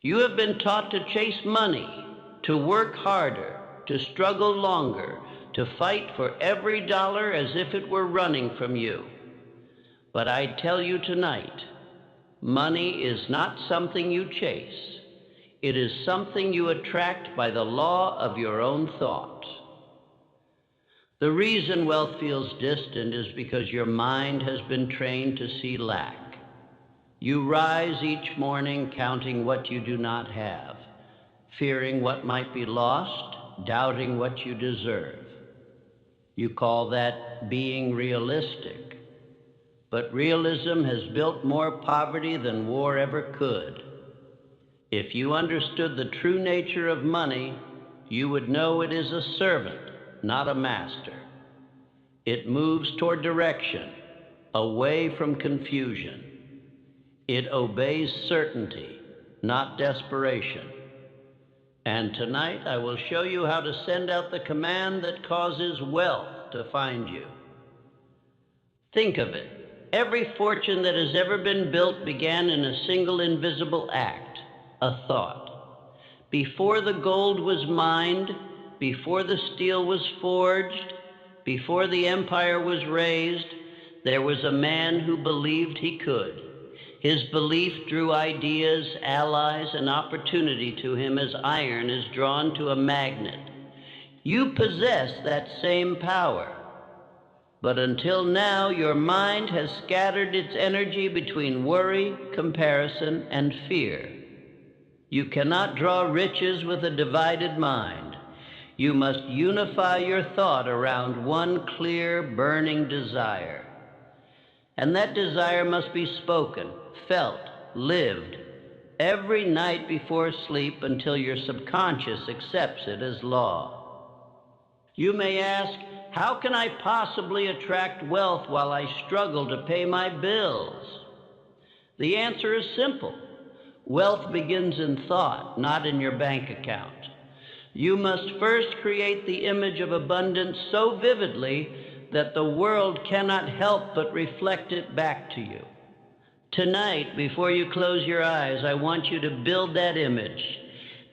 You have been taught to chase money, to work harder, to struggle longer, to fight for every dollar as if it were running from you. But I tell you tonight, money is not something you chase. It is something you attract by the law of your own thought. The reason wealth feels distant is because your mind has been trained to see lack. You rise each morning counting what you do not have, fearing what might be lost, doubting what you deserve. You call that being realistic. But realism has built more poverty than war ever could. If you understood the true nature of money, you would know it is a servant, not a master. It moves toward direction, away from confusion. It obeys certainty, not desperation. And tonight I will show you how to send out the command that causes wealth to find you. Think of it. Every fortune that has ever been built began in a single invisible act, a thought. Before the gold was mined, before the steel was forged, before the empire was raised, there was a man who believed he could. His belief drew ideas, allies, and opportunity to him as iron is drawn to a magnet. You possess that same power. But until now, your mind has scattered its energy between worry, comparison, and fear. You cannot draw riches with a divided mind. You must unify your thought around one clear, burning desire. And that desire must be spoken, felt, lived, every night before sleep until your subconscious accepts it as law. You may ask, how can I possibly attract wealth while I struggle to pay my bills? The answer is simple. Wealth begins in thought, not in your bank account. You must first create the image of abundance so vividly that the world cannot help but reflect it back to you. Tonight, before you close your eyes, I want you to build that image.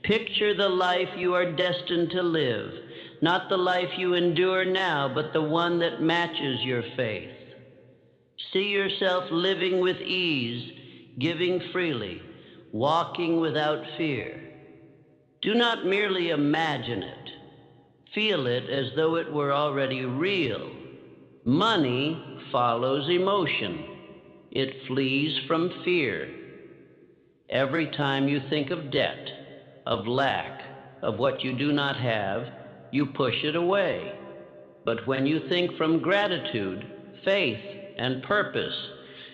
Picture the life you are destined to live. Not the life you endure now, but the one that matches your faith. See yourself living with ease, giving freely, walking without fear. Do not merely imagine it. Feel it as though it were already real. Money follows emotion. It flees from fear. Every time you think of debt, of lack, of what you do not have, you push it away. But when you think from gratitude, faith, and purpose,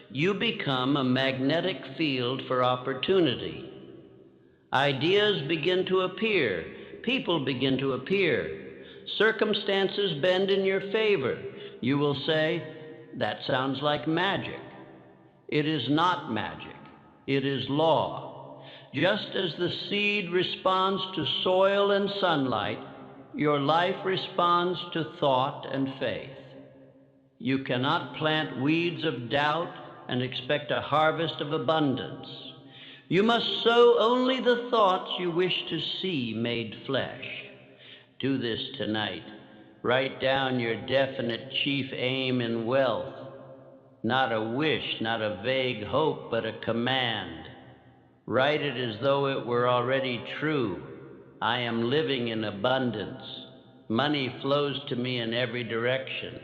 you become a magnetic field for opportunity. Ideas begin to appear. People begin to appear. Circumstances bend in your favor. You will say, that sounds like magic. It is not magic. It is law. Just as the seed responds to soil and sunlight, your life responds to thought and faith. You cannot plant weeds of doubt and expect a harvest of abundance. You must sow only the thoughts you wish to see made flesh. Do this tonight. Write down your definite chief aim in wealth. Not a wish, not a vague hope, but a command. Write it as though it were already true. I am living in abundance. Money flows to me in every direction.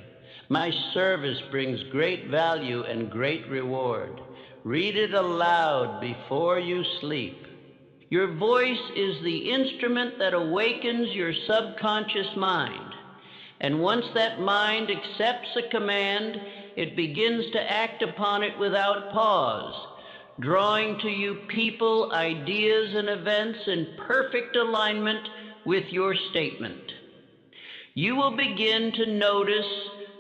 My service brings great value and great reward. Read it aloud before you sleep. Your voice is the instrument that awakens your subconscious mind. And once that mind accepts a command, it begins to act upon it without pause, drawing to you people, ideas, and events in perfect alignment with your statement. You will begin to notice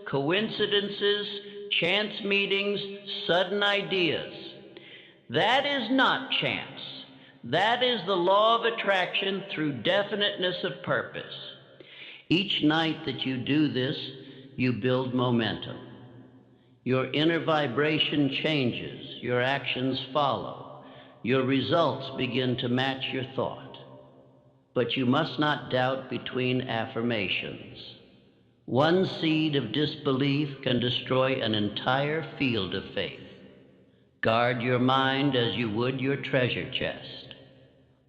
coincidences, chance meetings, sudden ideas. That is not chance. That is the law of attraction through definiteness of purpose. Each night that you do this, you build momentum. Your inner vibration changes, your actions follow. your results begin to match your thought. But you must not doubt between affirmations. One seed of disbelief can destroy an entire field of faith. Guard your mind as you would your treasure chest.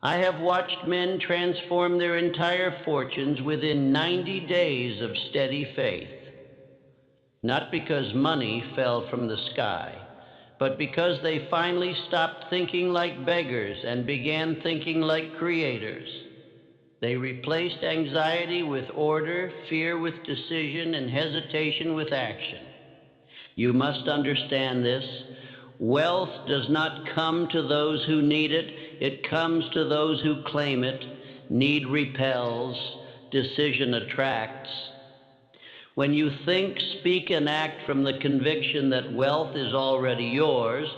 I have watched men transform their entire fortunes within 90 days of steady faith. Not because money fell from the sky, but because they finally stopped thinking like beggars and began thinking like creators. They replaced anxiety with order, fear with decision, and hesitation with action. You must understand this. Wealth does not come to those who need it. It comes to those who claim it. Need repels, decision attracts. When you think, speak, and act from the conviction that wealth is already yours,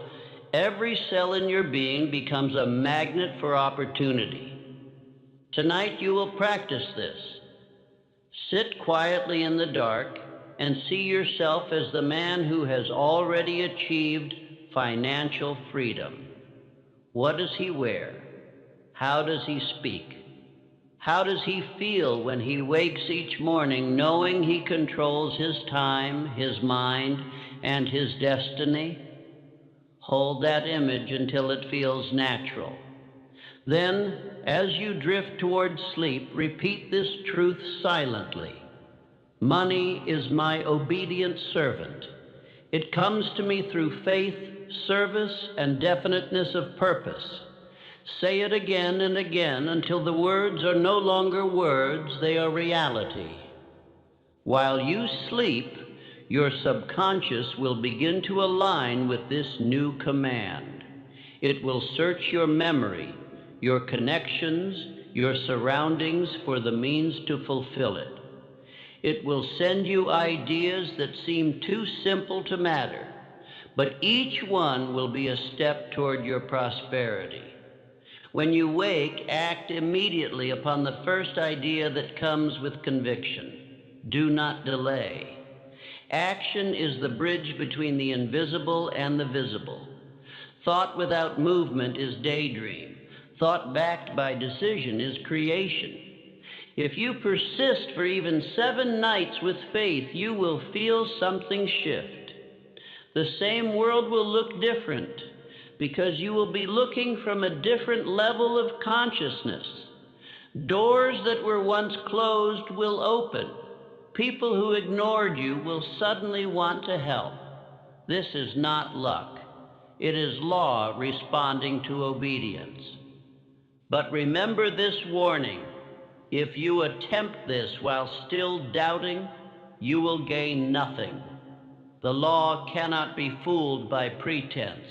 every cell in your being becomes a magnet for opportunity. Tonight you will practice this. Sit quietly in the dark and see yourself as the man who has already achieved financial freedom. What does he wear? How does he speak? How does he feel when he wakes each morning knowing he controls his time, his mind, and his destiny? Hold that image until it feels natural. Then, as you drift towards sleep, repeat this truth silently. Money is my obedient servant. It comes to me through faith, service, and definiteness of purpose. Say it again and again until the words are no longer words, they are reality. While you sleep, your subconscious will begin to align with this new command. It will search your memory, your connections, your surroundings for the means to fulfill it. It will send you ideas that seem too simple to matter, but each one will be a step toward your prosperity. When you wake, act immediately upon the first idea that comes with conviction. Do not delay. Action is the bridge between the invisible and the visible. Thought without movement is daydream. Thought backed by decision is creation. If you persist for even 7 nights with faith, you will feel something shift. The same world will look different because you will be looking from a different level of consciousness. Doors that were once closed will open. People who ignored you will suddenly want to help. This is not luck. It is law responding to obedience. But remember this warning. If you attempt this while still doubting, you will gain nothing. The law cannot be fooled by pretense.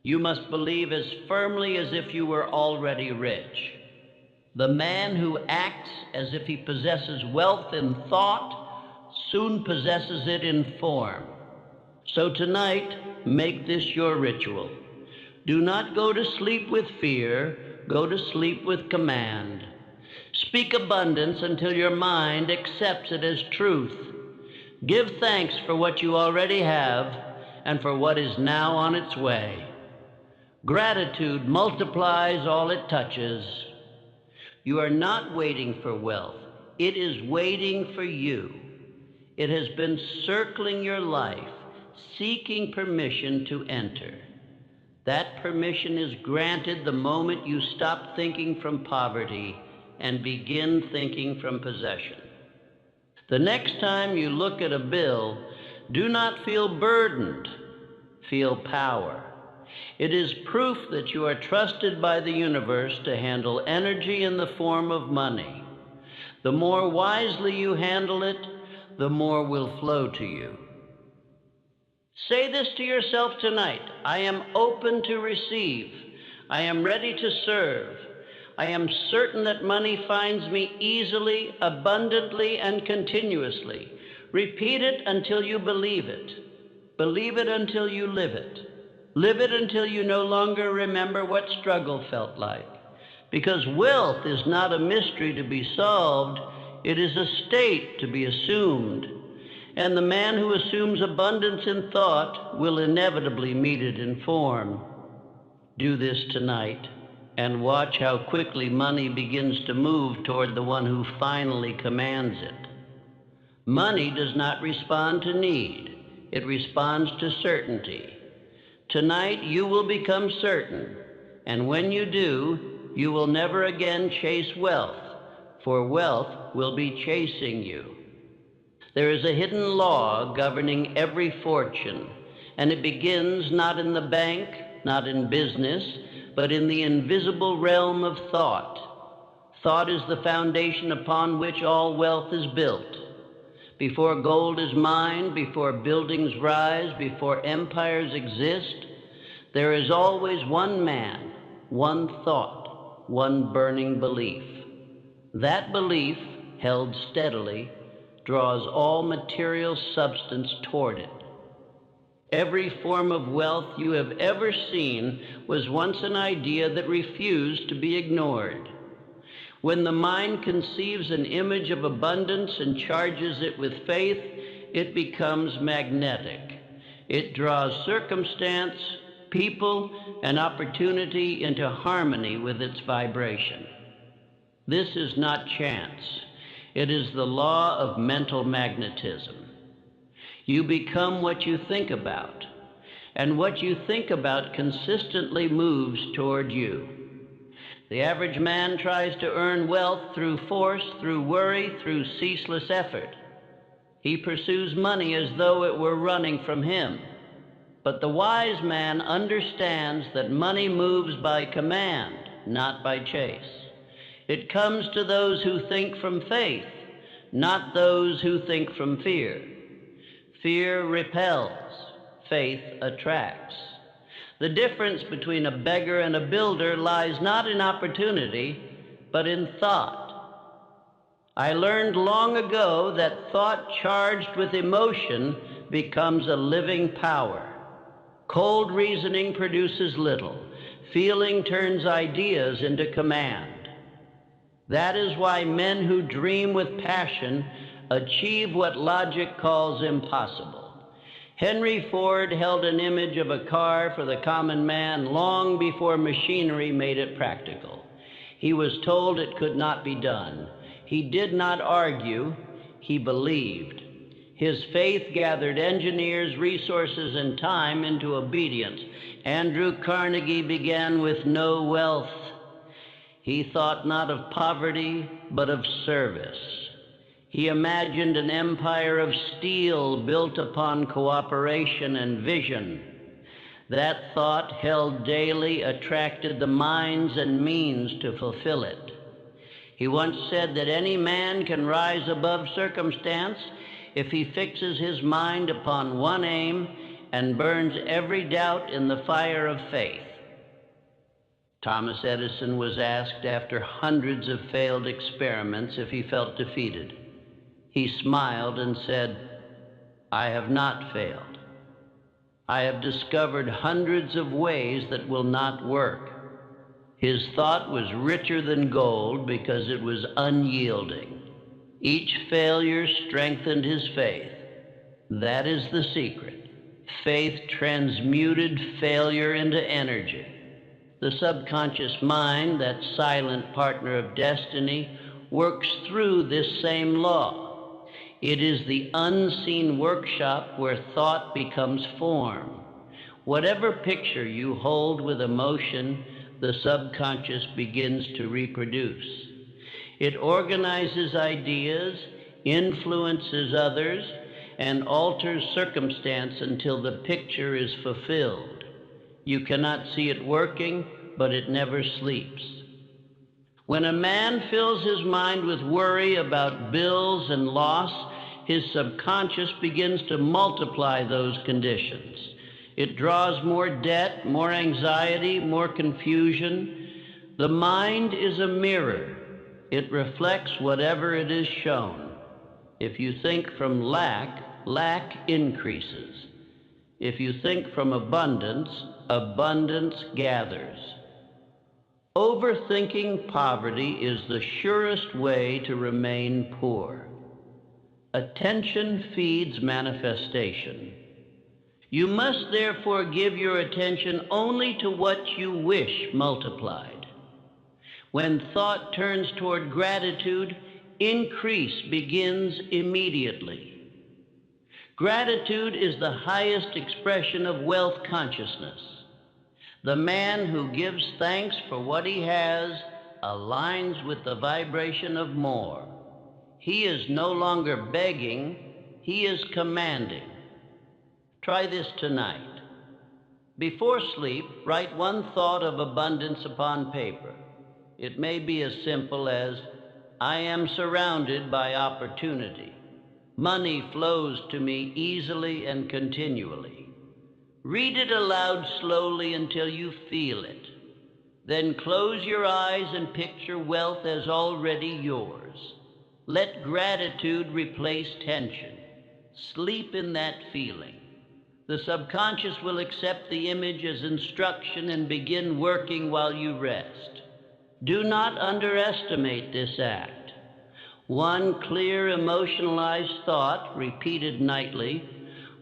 You must believe as firmly as if you were already rich. The man who acts as if he possesses wealth in thought soon possesses it in form. So tonight, make this your ritual. Do not go to sleep with fear, go to sleep with command. Speak abundance until your mind accepts it as truth. Give thanks for what you already have and for what is now on its way. Gratitude multiplies all it touches. You are not waiting for wealth. It is waiting for you. It has been circling your life, seeking permission to enter. That permission is granted the moment you stop thinking from poverty and begin thinking from possession. The next time you look at a bill, do not feel burdened, feel power. It is proof that you are trusted by the universe to handle energy in the form of money. The more wisely you handle it, the more will flow to you. Say this to yourself tonight. I am open to receive. I am ready to serve. I am certain that money finds me easily, abundantly, and continuously. Repeat it until you believe it. Believe it until you live it. Live it until you no longer remember what struggle felt like. Because wealth is not a mystery to be solved, it is a state to be assumed. And the man who assumes abundance in thought will inevitably meet it in form. Do this tonight and watch how quickly money begins to move toward the one who finally commands it. Money does not respond to need. It responds to certainty. Tonight you will become certain, and when you do, you will never again chase wealth, for wealth will be chasing you. There is a hidden law governing every fortune, and it begins not in the bank, not in business, but in the invisible realm of thought. Thought is the foundation upon which all wealth is built. Before gold is mined, before buildings rise, before empires exist, there is always one man, one thought, one burning belief. That belief, held steadily, draws all material substance toward it. Every form of wealth you have ever seen was once an idea that refused to be ignored. When the mind conceives an image of abundance and charges it with faith, it becomes magnetic. It draws circumstance, people, and opportunity into harmony with its vibration. This is not chance. It is the law of mental magnetism. You become what you think about, and what you think about consistently moves toward you. The average man tries to earn wealth through force, through worry, through ceaseless effort. He pursues money as though it were running from him. But the wise man understands that money moves by command, not by chase. It comes to those who think from faith, not those who think from fear. Fear repels, faith attracts. The difference between a beggar and a builder lies not in opportunity, but in thought. I learned long ago that thought charged with emotion becomes a living power. Cold reasoning produces little. Feeling turns ideas into command. That is why men who dream with passion achieve what logic calls impossible. Henry Ford held an image of a car for the common man long before machinery made it practical. He was told it could not be done. He did not argue, he believed. His faith gathered engineers, resources, and time into obedience. Andrew Carnegie began with no wealth. He thought not of poverty, but of service. He imagined an empire of steel built upon cooperation and vision. That thought, held daily, attracted the minds and means to fulfill it. He once said that any man can rise above circumstance if he fixes his mind upon one aim and burns every doubt in the fire of faith. Thomas Edison was asked after hundreds of failed experiments if he felt defeated. He smiled and said, "I have not failed. I have discovered hundreds of ways that will not work." His thought was richer than gold because it was unyielding. Each failure strengthened his faith. That is the secret. Faith transmuted failure into energy. The subconscious mind, that silent partner of destiny, works through this same law. It is the unseen workshop where thought becomes form. Whatever picture you hold with emotion, the subconscious begins to reproduce. It organizes ideas, influences others, and alters circumstance until the picture is fulfilled. You cannot see it working, but it never sleeps. When a man fills his mind with worry about bills and loss, his subconscious begins to multiply those conditions. It draws more debt, more anxiety, more confusion. The mind is a mirror. It reflects whatever it is shown. If you think from lack, lack increases. If you think from abundance, abundance gathers. Overthinking poverty is the surest way to remain poor. Attention feeds manifestation. You must therefore give your attention only to what you wish multiplied. When thought turns toward gratitude, increase begins immediately. Gratitude is the highest expression of wealth consciousness. The man who gives thanks for what he has aligns with the vibration of more. He is no longer begging, he is commanding. Try this tonight. Before sleep, write one thought of abundance upon paper. It may be as simple as, I am surrounded by opportunity. Money flows to me easily and continually. Read it aloud slowly until you feel it. Then close your eyes and picture wealth as already yours. Let gratitude replace tension. Sleep in that feeling. The subconscious will accept the image as instruction and begin working while you rest. Do not underestimate this act. One clear, emotionalized thought, repeated nightly,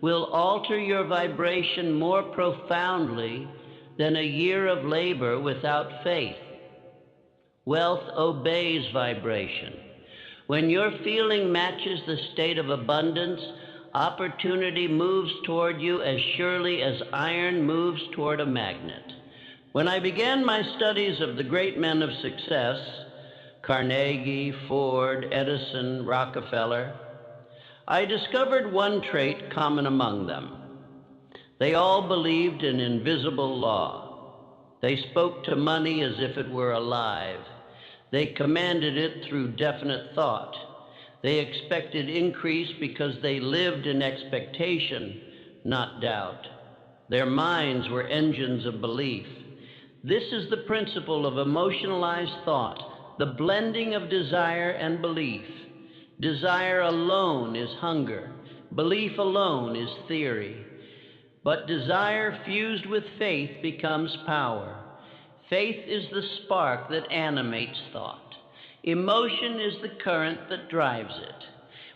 will alter your vibration more profoundly than a year of labor without faith. Wealth obeys vibration. When your feeling matches the state of abundance, opportunity moves toward you as surely as iron moves toward a magnet. When I began my studies of the great men of success, Carnegie, Ford, Edison, Rockefeller, I discovered one trait common among them. They all believed in invisible law. They spoke to money as if it were alive. They commanded it through definite thought. They expected increase because they lived in expectation, not doubt. Their minds were engines of belief. This is the principle of emotionalized thought, the blending of desire and belief. Desire alone is hunger. Belief alone is theory. But desire fused with faith becomes power. Faith is the spark that animates thought. Emotion is the current that drives it.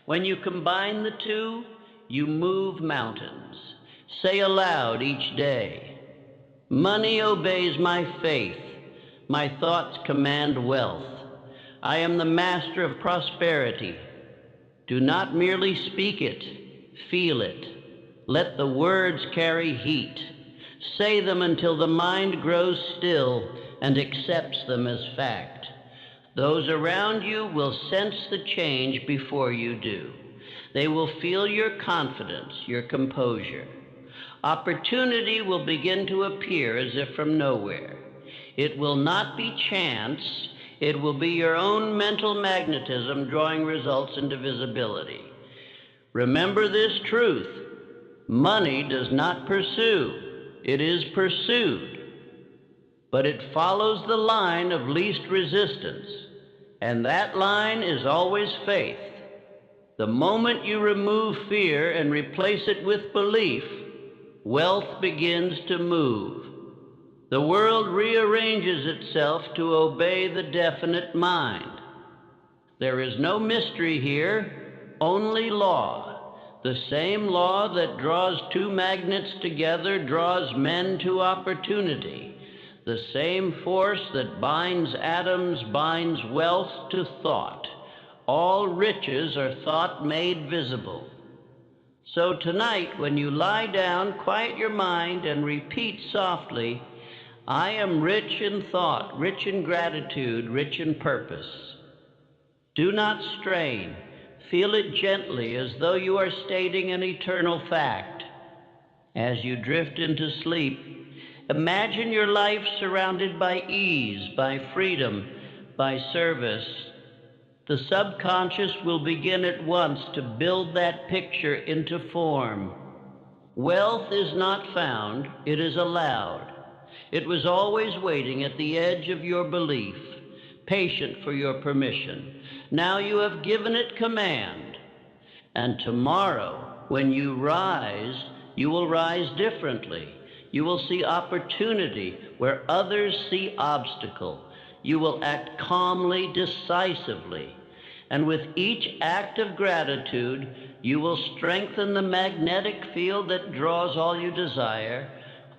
When you combine the two, you move mountains. Say aloud each day, money obeys my faith. My thoughts command wealth. I am the master of prosperity. Do not merely speak it, feel it. Let the words carry heat. Say them until the mind grows still and accepts them as fact. Those around you will sense the change before you do. They will feel your confidence, your composure. Opportunity will begin to appear as if from nowhere. It will not be chance. It will be your own mental magnetism drawing results into visibility. Remember this truth. Money does not pursue. It is pursued. But it follows the line of least resistance. And that line is always faith. The moment you remove fear and replace it with belief, wealth begins to move. The world rearranges itself to obey the definite mind. There is no mystery here, only law. The same law that draws two magnets together draws men to opportunity. The same force that binds atoms binds wealth to thought. All riches are thought made visible. So tonight, when you lie down, quiet your mind and repeat softly, I am rich in thought, rich in gratitude, rich in purpose. Do not strain. Feel it gently as though you are stating an eternal fact. As you drift into sleep, imagine your life surrounded by ease, by freedom, by service. The subconscious will begin at once to build that picture into form. Wealth is not found, it is allowed. It was always waiting at the edge of your belief, patient for your permission. Now you have given it command. And tomorrow, when you rise, you will rise differently. You will see opportunity where others see obstacle. You will act calmly, decisively. And with each act of gratitude, you will strengthen the magnetic field that draws all you desire.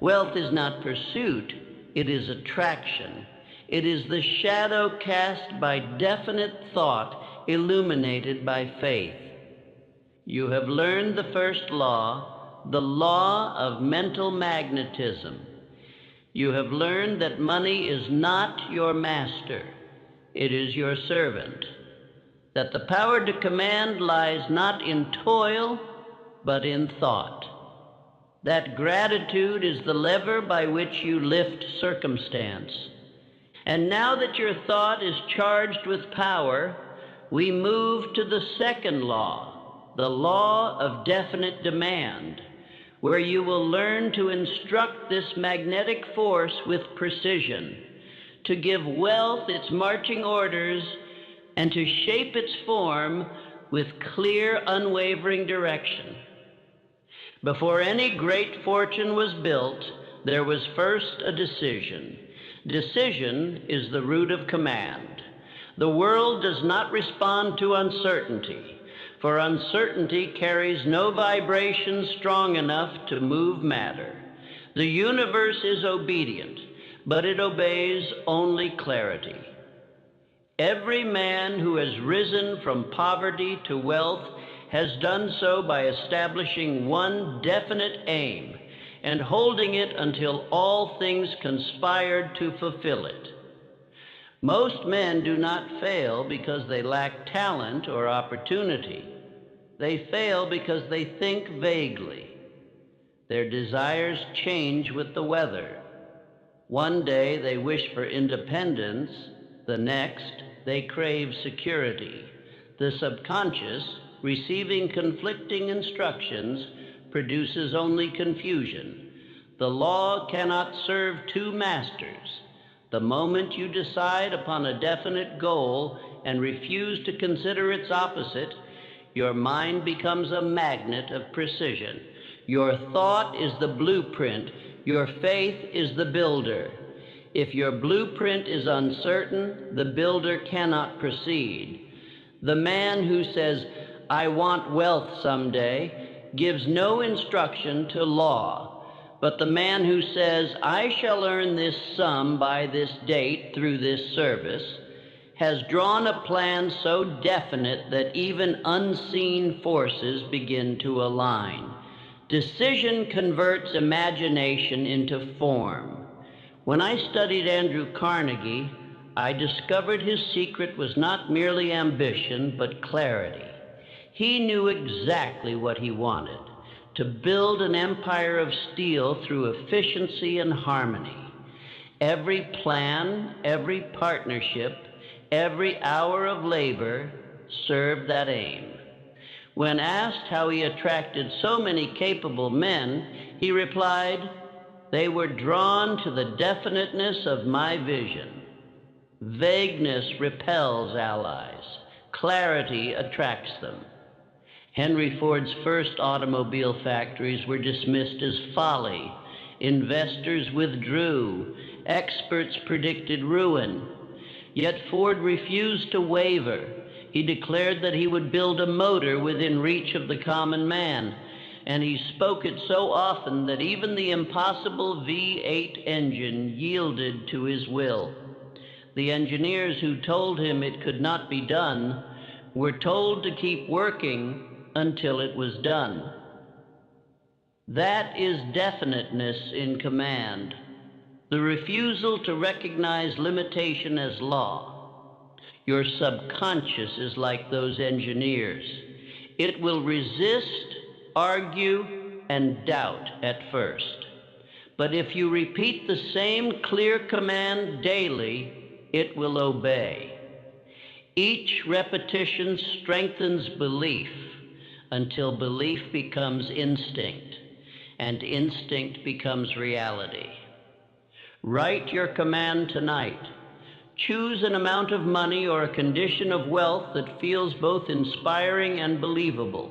Wealth is not pursuit, it is attraction. It is the shadow cast by definite thought, illuminated by faith. You have learned the first law, the law of mental magnetism. You have learned that money is not your master, it is your servant. That the power to command lies not in toil, but in thought. That gratitude is the lever by which you lift circumstance. And now that your thought is charged with power, we move to the second law, the law of definite demand, where you will learn to instruct this magnetic force with precision, to give wealth its marching orders, and to shape its form with clear, unwavering direction. Before any great fortune was built, there was first a decision. Decision is the root of command. The world does not respond to uncertainty, for uncertainty carries no vibration strong enough to move matter. The universe is obedient, but it obeys only clarity. Every man who has risen from poverty to wealth has done so by establishing one definite aim and holding it until all things conspired to fulfill it. Most men do not fail because they lack talent or opportunity. They fail because they think vaguely. Their desires change with the weather. One day they wish for independence, the next they crave security. The subconscious, receiving conflicting instructions, produces only confusion. The law cannot serve two masters. The moment you decide upon a definite goal and refuse to consider its opposite, your mind becomes a magnet of precision. Your thought is the blueprint. Your faith is the builder. If your blueprint is uncertain, the builder cannot proceed. The man who says, "I want wealth someday," gives no instruction to law. But the man who says, "I shall earn this sum by this date through this service," has drawn a plan so definite that even unseen forces begin to align. Decision converts imagination into form. When I studied Andrew Carnegie, I discovered his secret was not merely ambition, but clarity. He knew exactly what he wanted, to build an empire of steel through efficiency and harmony. Every plan, every partnership, every hour of labor served that aim. When asked how he attracted so many capable men, he replied, "They were drawn to the definiteness of my vision." Vagueness repels allies. Clarity attracts them. Henry Ford's first automobile factories were dismissed as folly. Investors withdrew. Experts predicted ruin. Yet Ford refused to waver. He declared that he would build a motor within reach of the common man, and he spoke it so often that even the impossible V8 engine yielded to his will. The engineers who told him it could not be done were told to keep working until it was done. That is definiteness in command, the refusal to recognize limitation as law. Your subconscious is like those engineers. It will resist, argue, and doubt at first. But if you repeat the same clear command daily, it will obey. Each repetition strengthens belief until belief becomes instinct, and instinct becomes reality. Write your command tonight. Choose an amount of money or a condition of wealth that feels both inspiring and believable.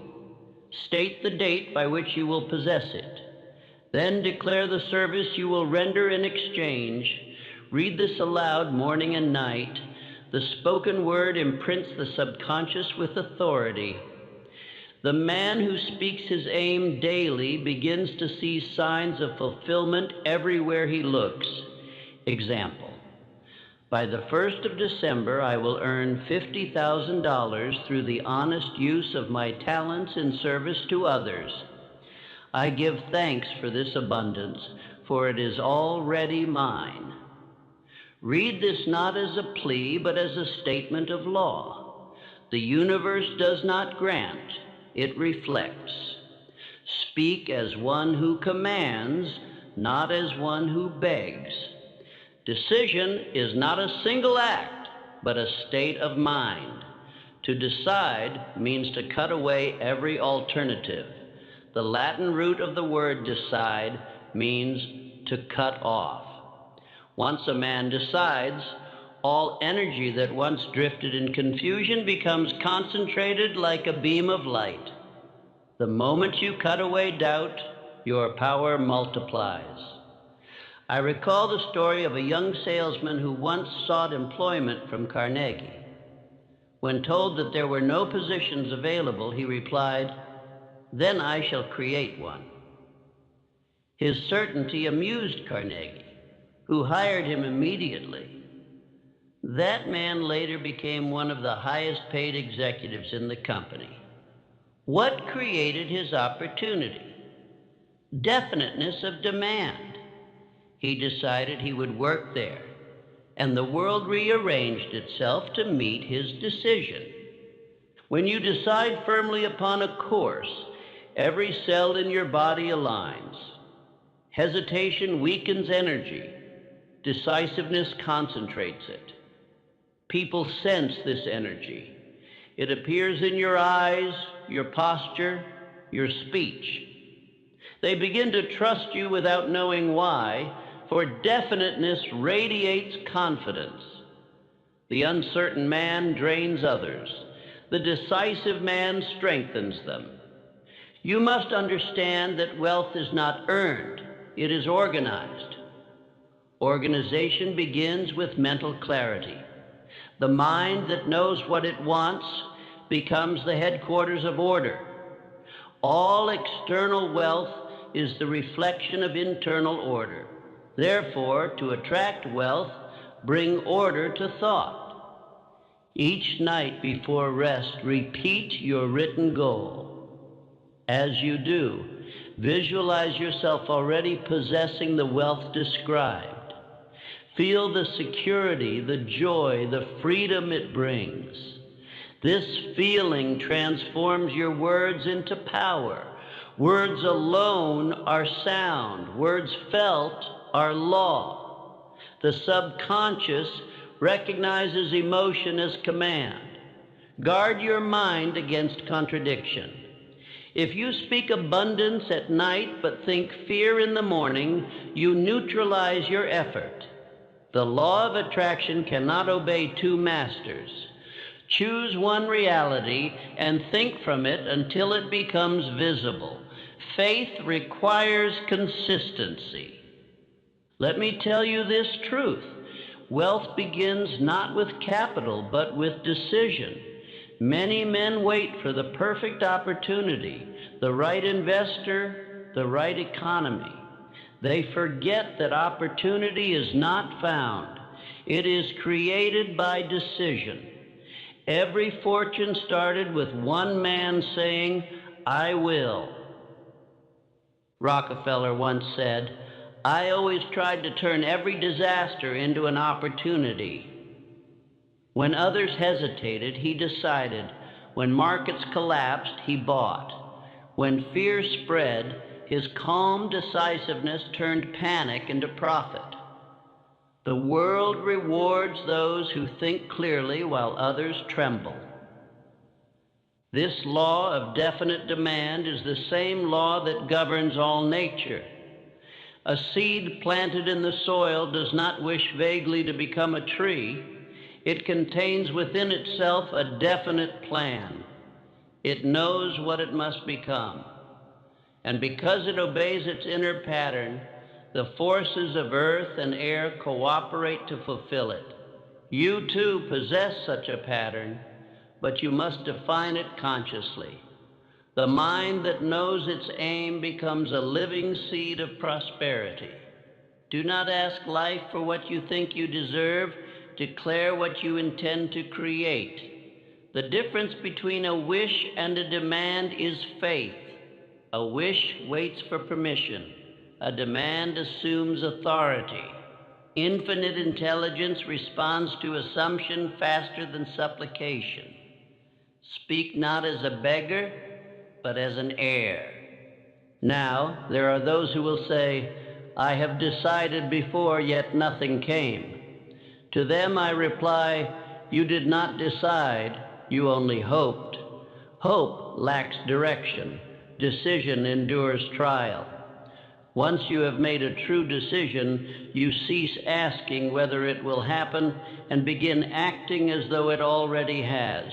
State the date by which you will possess it. Then declare the service you will render in exchange. Read this aloud morning and night. The spoken word imprints the subconscious with authority. The man who speaks his aim daily begins to see signs of fulfillment everywhere he looks. Example: by the 1st of December, I will earn $50,000 through the honest use of my talents in service to others. I give thanks for this abundance, for it is already mine. Read this not as a plea, but as a statement of law. The universe does not grant, it reflects. Speak as one who commands, not as one who begs. Decision is not a single act, but a state of mind. To decide means to cut away every alternative. The Latin root of the word decide means to cut off. Once a man decides, all energy that once drifted in confusion becomes concentrated like a beam of light. The moment you cut away doubt, your power multiplies. I recall the story of a young salesman who once sought employment from Carnegie. When told that there were no positions available, he replied, "Then I shall create one." His certainty amused Carnegie, who hired him immediately. That man later became one of the highest paid executives in the company. What created his opportunity? Definiteness of demand. He decided he would work there, and the world rearranged itself to meet his decision. When you decide firmly upon a course, every cell in your body aligns. Hesitation weakens energy. Decisiveness concentrates it. People sense this energy. It appears in your eyes, your posture, your speech. They begin to trust you without knowing why, for definiteness radiates confidence. The uncertain man drains others. The decisive man strengthens them. You must understand that wealth is not earned, it is organized. Organization begins with mental clarity. The mind that knows what it wants becomes the headquarters of order. All external wealth is the reflection of internal order. Therefore, to attract wealth, bring order to thought. Each night before rest, repeat your written goal. As you do, visualize yourself already possessing the wealth described. Feel the security, the joy, the freedom it brings. This feeling transforms your words into power. Words alone are sound. Words felt are law. The subconscious recognizes emotion as command. Guard your mind against contradiction. If you speak abundance at night but think fear in the morning, you neutralize your effort. The law of attraction cannot obey two masters. Choose one reality and think from it until it becomes visible. Faith requires consistency. Let me tell you this truth. Wealth begins not with capital, but with decision. Many men wait for the perfect opportunity, the right investor, the right economy. They forget that opportunity is not found. It is created by decision. Every fortune started with one man saying, "I will." Rockefeller once said, "I always tried to turn every disaster into an opportunity." When others hesitated, he decided. When markets collapsed, he bought. When fear spread, his calm decisiveness turned panic into profit. The world rewards those who think clearly while others tremble. This law of definite demand is the same law that governs all nature. A seed planted in the soil does not wish vaguely to become a tree. It contains within itself a definite plan. It knows what it must become. And because it obeys its inner pattern, the forces of earth and air cooperate to fulfill it. You too possess such a pattern, but you must define it consciously. The mind that knows its aim becomes a living seed of prosperity. Do not ask life for what you think you deserve. Declare what you intend to create. The difference between a wish and a demand is faith. A wish waits for permission. A demand assumes authority. Infinite intelligence responds to assumption faster than supplication. Speak not as a beggar, but as an heir. Now, there are those who will say, I have decided before, yet nothing came. To them I reply, you did not decide, you only hoped. Hope lacks direction. Decision endures trial. Once you have made a true decision, you cease asking whether it will happen and begin acting as though it already has.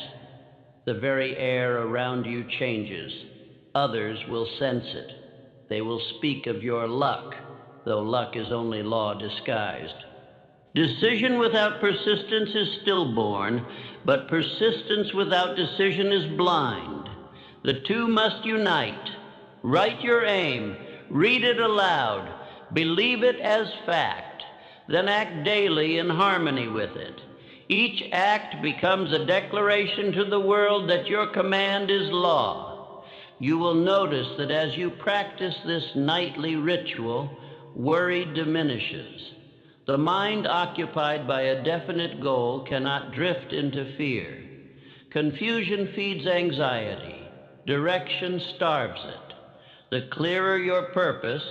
The very air around you changes. Others will sense it. They will speak of your luck, though luck is only law disguised. Decision without persistence is stillborn, but persistence without decision is blind. The two must unite. Write your aim, read it aloud, believe it as fact, then act daily in harmony with it. Each act becomes a declaration to the world that your command is law. You will notice that as you practice this nightly ritual, worry diminishes. The mind occupied by a definite goal cannot drift into fear. Confusion feeds anxiety. Direction starves it. The clearer your purpose,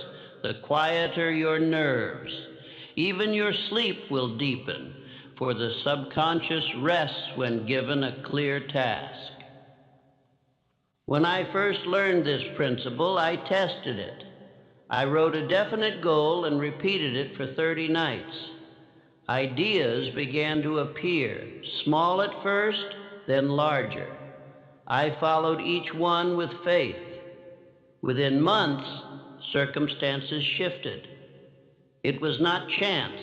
the quieter your nerves. Even your sleep will deepen, for the subconscious rests when given a clear task. When I first learned this principle, I tested it. I wrote a definite goal and repeated it for 30 nights. Ideas began to appear, small at first, then larger. I followed each one with faith. Within months, circumstances shifted. It was not chance.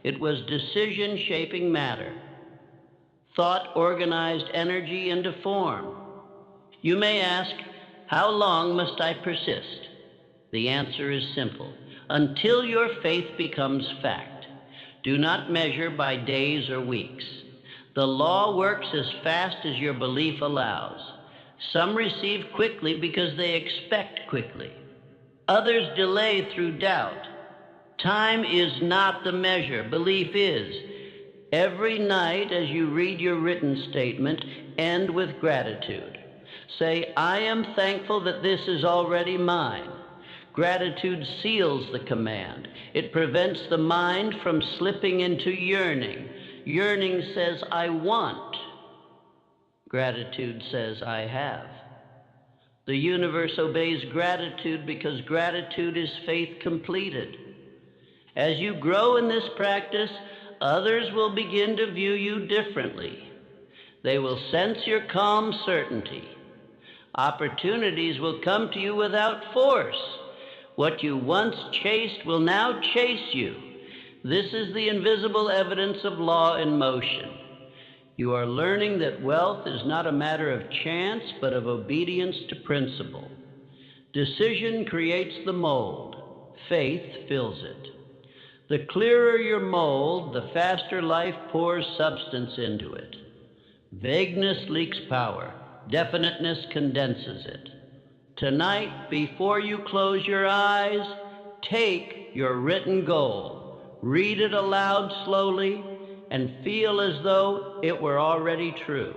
It was decision shaping matter. Thought organized energy into form. You may ask, how long must I persist? The answer is simple. Until your faith becomes fact. Do not measure by days or weeks. The law works as fast as your belief allows. Some receive quickly because they expect quickly. Others delay through doubt. Time is not the measure, belief is. Every night as you read your written statement, end with gratitude. Say, I am thankful that this is already mine. Gratitude seals the command. It prevents the mind from slipping into yearning. Yearning says, I want. Gratitude says, I have. The universe obeys gratitude because gratitude is faith completed. As you grow in this practice, others will begin to view you differently. They will sense your calm certainty. Opportunities will come to you without force. What you once chased will now chase you. This is the invisible evidence of law in motion. You are learning that wealth is not a matter of chance, but of obedience to principle. Decision creates the mold. Faith fills it. The clearer your mold, the faster life pours substance into it. Vagueness leaks power. Definiteness condenses it. Tonight, before you close your eyes, take your written goal. Read it aloud slowly and feel as though it were already true.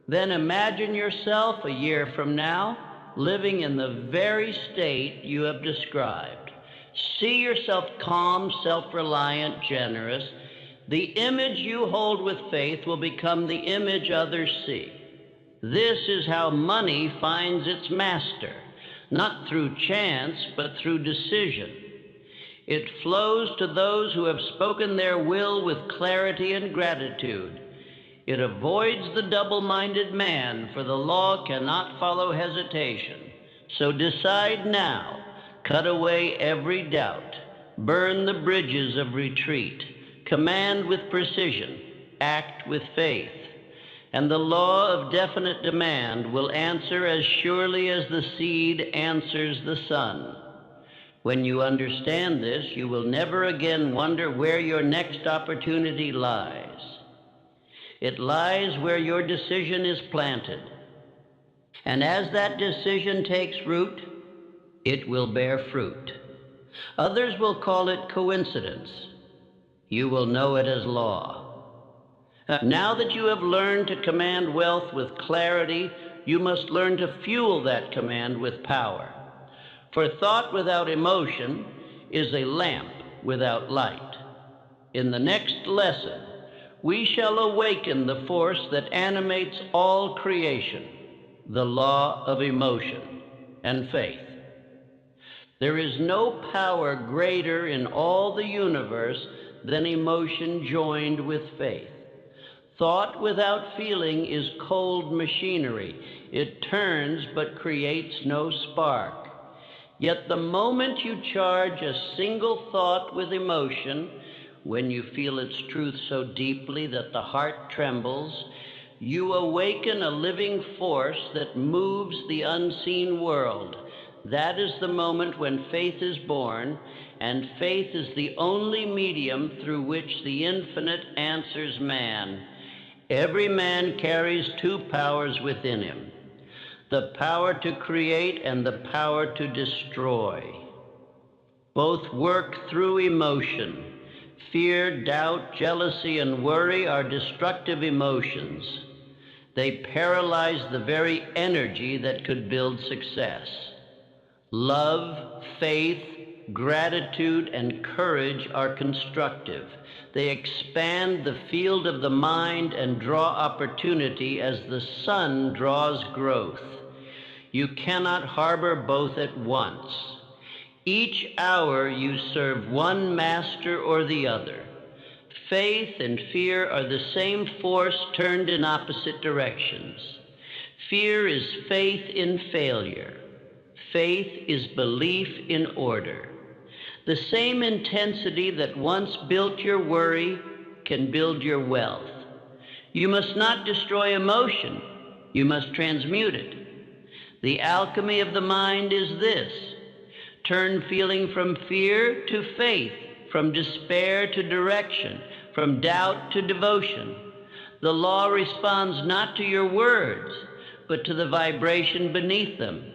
Then imagine yourself a year from now living in the very state you have described. See yourself calm, self-reliant, generous. The image you hold with faith will become the image others see. This is how money finds its master, not through chance, but through decision. It flows to those who have spoken their will with clarity and gratitude. It avoids the double-minded man, for the law cannot follow hesitation. So decide now. Cut away every doubt. Burn the bridges of retreat. Command with precision. act with faith, and the law of definite demand will answer as surely as the seed answers the sun. When you understand this, you will never again wonder where your next opportunity lies. It lies where your decision is planted. And as that decision takes root, it will bear fruit. Others will call it coincidence. You will know it as law. Now that you have learned to command wealth with clarity, you must learn to fuel that command with power. For thought without emotion is a lamp without light. In the next lesson, we shall awaken the force that animates all creation, the law of emotion and faith. There is no power greater in all the universe than emotion joined with faith. Thought without feeling is cold machinery. It turns but creates no spark. Yet the moment you charge a single thought with emotion, when you feel its truth so deeply that the heart trembles, you awaken a living force that moves the unseen world. That is the moment when faith is born, and faith is the only medium through which the infinite answers man. Every man carries two powers within him, the power to create and the power to destroy. Both work through emotion. Fear, doubt, jealousy, and worry are destructive emotions. They paralyze the very energy that could build success. Love, faith, gratitude, and courage are constructive. They expand the field of the mind and draw opportunity as the sun draws growth. You cannot harbor both at once. Each hour you serve one master or the other. Faith and fear are the same force turned in opposite directions. Fear is faith in failure. Faith is belief in order. The same intensity that once built your worry can build your wealth. You must not destroy emotion. You must transmute it. The alchemy of the mind is this: turn feeling from fear to faith, from despair to direction, from doubt to devotion. The law responds not to your words, but to the vibration beneath them.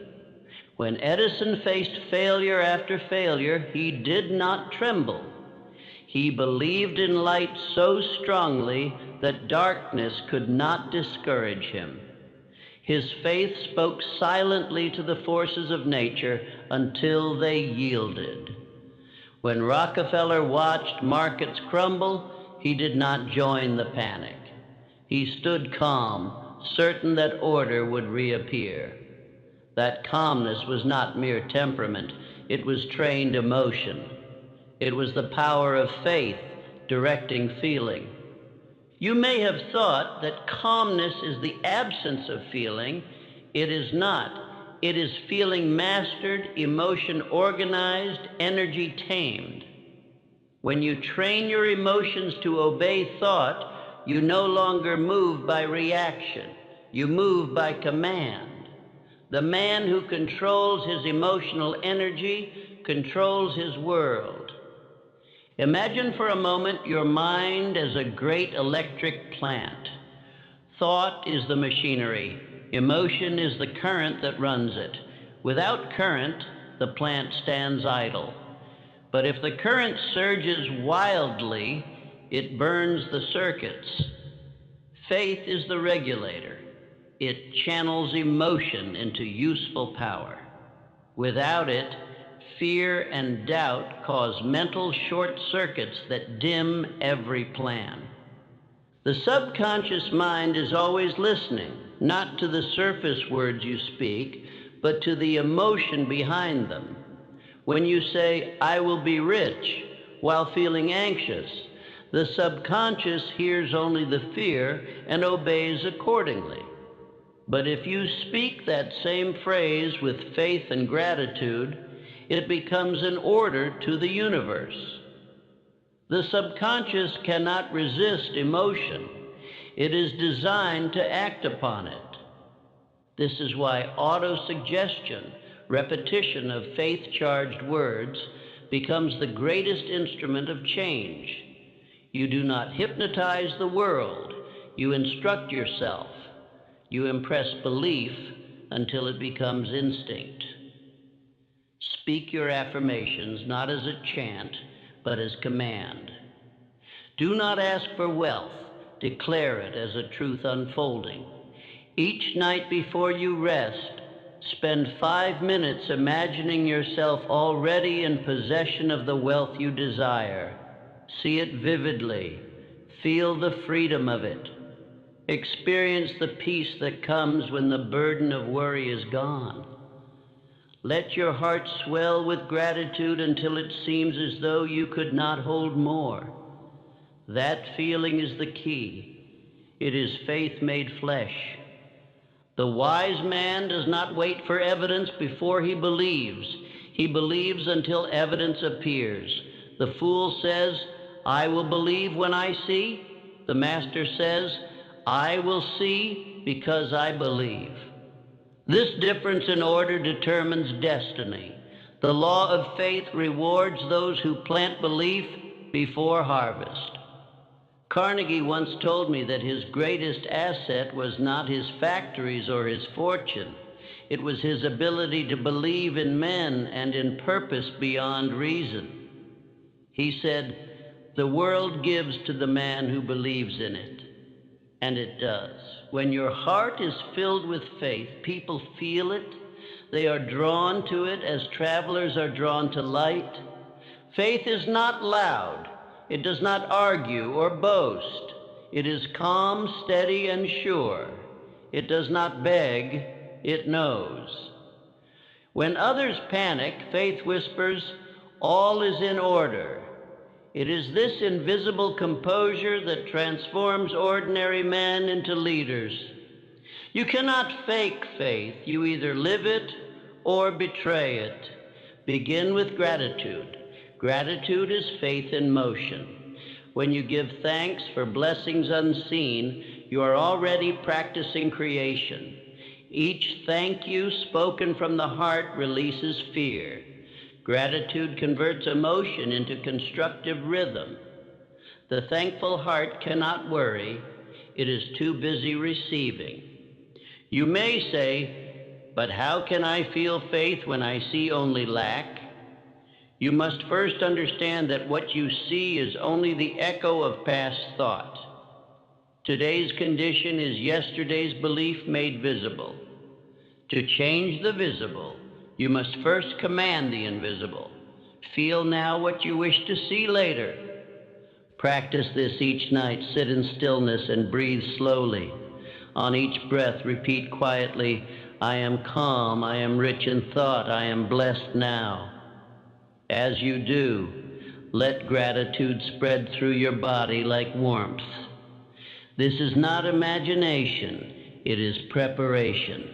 When Edison faced failure after failure, he did not tremble. He believed in light so strongly that darkness could not discourage him. His faith spoke silently to the forces of nature until they yielded. When Rockefeller watched markets crumble, he did not join the panic. He stood calm, certain that order would reappear. That calmness was not mere temperament. It was trained emotion. It was the power of faith directing feeling. You may have thought that calmness is the absence of feeling. It is not. It is feeling mastered, emotion organized, energy tamed. When you train your emotions to obey thought, you no longer move by reaction. You move by command. The man who controls his emotional energy controls his world. Imagine for a moment your mind as a great electric plant. Thought is the machinery. Emotion is the current that runs it. Without current, the plant stands idle. But if the current surges wildly, it burns the circuits. Faith is the regulator. It channels emotion into useful power. Without it, fear and doubt cause mental short circuits that dim every plan. The subconscious mind is always listening, not to the surface words you speak, but to the emotion behind them. When you say, "I will be rich," while feeling anxious, the subconscious hears only the fear and obeys accordingly. But if you speak that same phrase with faith and gratitude, it becomes an order to the universe. The subconscious cannot resist emotion. It is designed to act upon it. This is why autosuggestion, repetition of faith-charged words, becomes the greatest instrument of change. You do not hypnotize the world. You instruct yourself. You impress belief until it becomes instinct. Speak your affirmations not as a chant, but as command. Do not ask for wealth. Declare it as a truth unfolding. Each night before you rest, spend 5 minutes imagining yourself already in possession of the wealth you desire. See it vividly. Feel the freedom of it. Experience the peace that comes when the burden of worry is gone. Let your heart swell with gratitude until it seems as though you could not hold more. That feeling is the key. It is faith made flesh. The wise man does not wait for evidence before he believes. He believes until evidence appears. The fool says, "I will believe when I see." The master says, "I will see because I believe." This difference in order determines destiny. The law of faith rewards those who plant belief before harvest. Carnegie once told me that his greatest asset was not his factories or his fortune. It was his ability to believe in men and in purpose beyond reason. He said, "The world gives to the man who believes in it." And it does. When your heart is filled with faith, people feel it. They are drawn to it as travelers are drawn to light. Faith is not loud. It does not argue or boast. It is calm, steady, and sure. It does not beg. It knows. When others panic, faith whispers, "All is in order." It is this invisible composure that transforms ordinary men into leaders. You cannot fake faith. You either live it or betray it. Begin with gratitude. Gratitude is faith in motion. When you give thanks for blessings unseen, you are already practicing creation. Each thank you spoken from the heart releases fear. Gratitude converts emotion into constructive rhythm. The thankful heart cannot worry. It is too busy receiving. You may say, "But how can I feel faith when I see only lack?" You must first understand that what you see is only the echo of past thought. Today's condition is yesterday's belief made visible. To change the visible, you must first command the invisible. Feel now what you wish to see later. Practice this each night. Sit in stillness and breathe slowly. On each breath, repeat quietly, "I am calm, I am rich in thought, I am blessed now." As you do, let gratitude spread through your body like warmth. This is not imagination, it is preparation.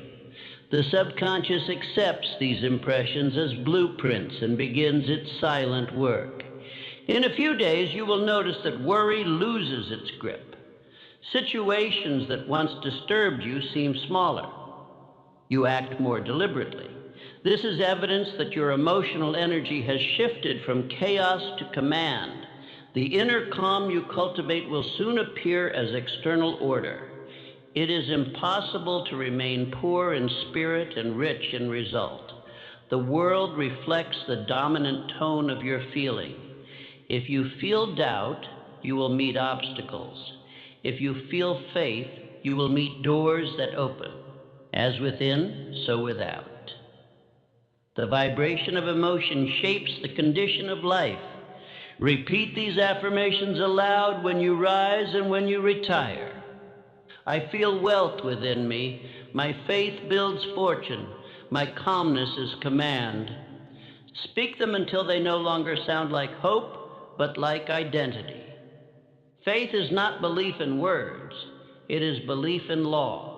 The subconscious accepts these impressions as blueprints and begins its silent work. In a few days, you will notice that worry loses its grip. Situations that once disturbed you seem smaller. You act more deliberately. This is evidence that your emotional energy has shifted from chaos to command. The inner calm you cultivate will soon appear as external order. It is impossible to remain poor in spirit and rich in result. The world reflects the dominant tone of your feeling. If you feel doubt, you will meet obstacles. If you feel faith, you will meet doors that open. As within, so without. The vibration of emotion shapes the condition of life. Repeat these affirmations aloud when you rise and when you retire. I feel wealth within me. My faith builds fortune. My calmness is command. Speak them until they no longer sound like hope, but like identity. Faith is not belief in words. It is belief in law.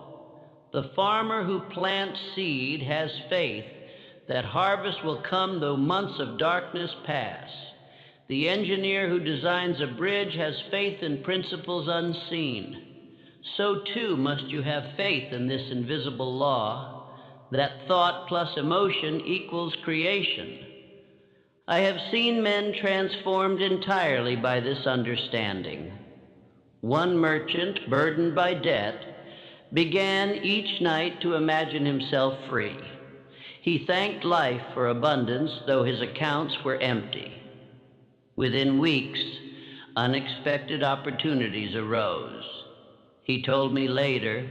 The farmer who plants seed has faith that harvest will come though months of darkness pass. The engineer who designs a bridge has faith in principles unseen. So too must you have faith in this invisible law, that thought plus emotion equals creation. I have seen men transformed entirely by this understanding. One merchant, burdened by debt, began each night to imagine himself free. He thanked life for abundance, though his accounts were empty. Within weeks, unexpected opportunities arose. He told me later,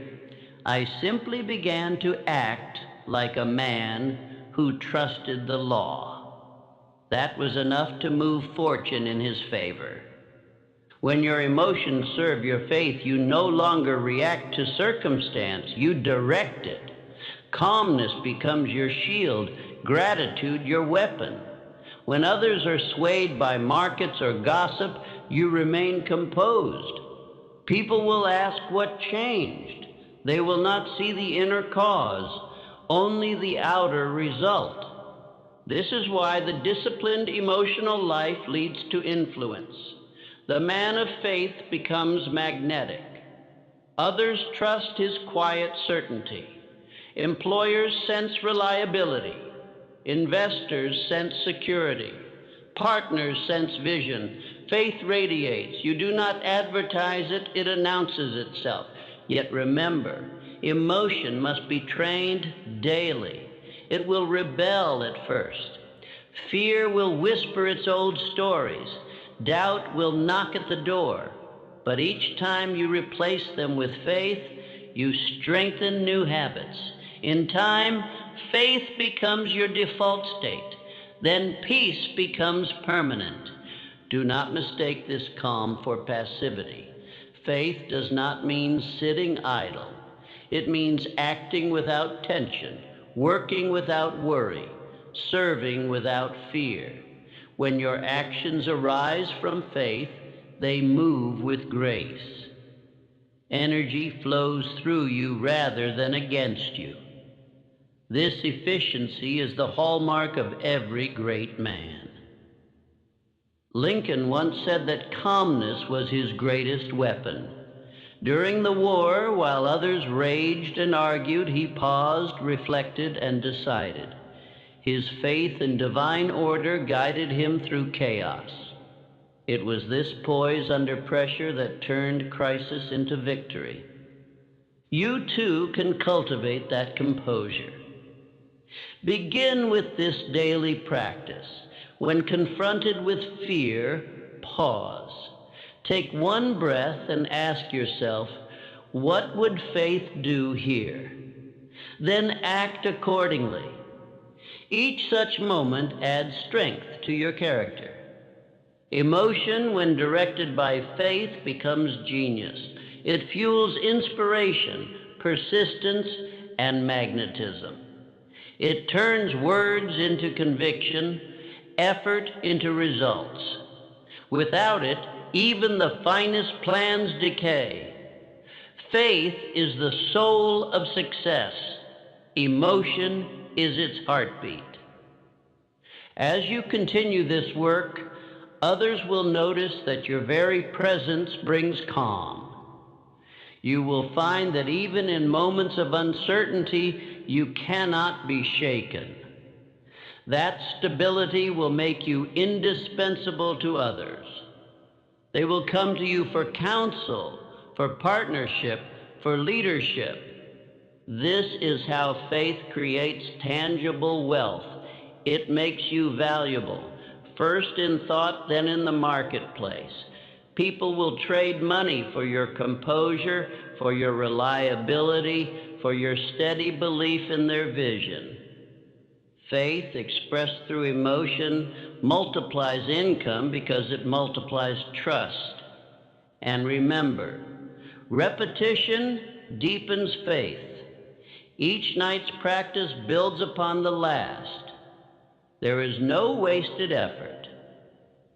I simply began to act like a man who trusted the law. That was enough to move fortune in his favor. When your emotions serve your faith, you no longer react to circumstance, you direct it. Calmness becomes your shield, gratitude your weapon. When others are swayed by markets or gossip, you remain composed. People will ask what changed. They will not see the inner cause, only the outer result. This is why the disciplined emotional life leads to influence. The man of faith becomes magnetic. Others trust his quiet certainty. Employers sense reliability. Investors sense security. Partners sense vision. Faith radiates. You do not advertise it, it announces itself. Yet remember, emotion must be trained daily. It will rebel at first. Fear will whisper its old stories. Doubt will knock at the door. But each time you replace them with faith, you strengthen new habits. In time, faith becomes your default state. Then peace becomes permanent. Do not mistake this calm for passivity. Faith does not mean sitting idle. It means acting without tension, working without worry, serving without fear. When your actions arise from faith, they move with grace. Energy flows through you rather than against you. This efficiency is the hallmark of every great man. Lincoln once said that calmness was his greatest weapon. During the war, while others raged and argued, he paused, reflected, and decided. His faith in divine order guided him through chaos. It was this poise under pressure that turned crisis into victory. You too can cultivate that composure. Begin with this daily practice. When confronted with fear, pause. Take one breath and ask yourself, what would faith do here? Then act accordingly. Each such moment adds strength to your character. Emotion, when directed by faith, becomes genius. It fuels inspiration, persistence, and magnetism. It turns words into conviction, effort into results. Without it, even the finest plans decay. Faith is the soul of success. Emotion is its heartbeat. As you continue this work, others will notice that your very presence brings calm. You will find that even in moments of uncertainty, you cannot be shaken. That stability will make you indispensable to others. They will come to you for counsel, for partnership, for leadership. This is how faith creates tangible wealth. It makes you valuable, first in thought, then in the marketplace. People will trade money for your composure, for your reliability, for your steady belief in their vision. Faith, expressed through emotion, multiplies income because it multiplies trust. And remember, repetition deepens faith. Each night's practice builds upon the last. There is no wasted effort.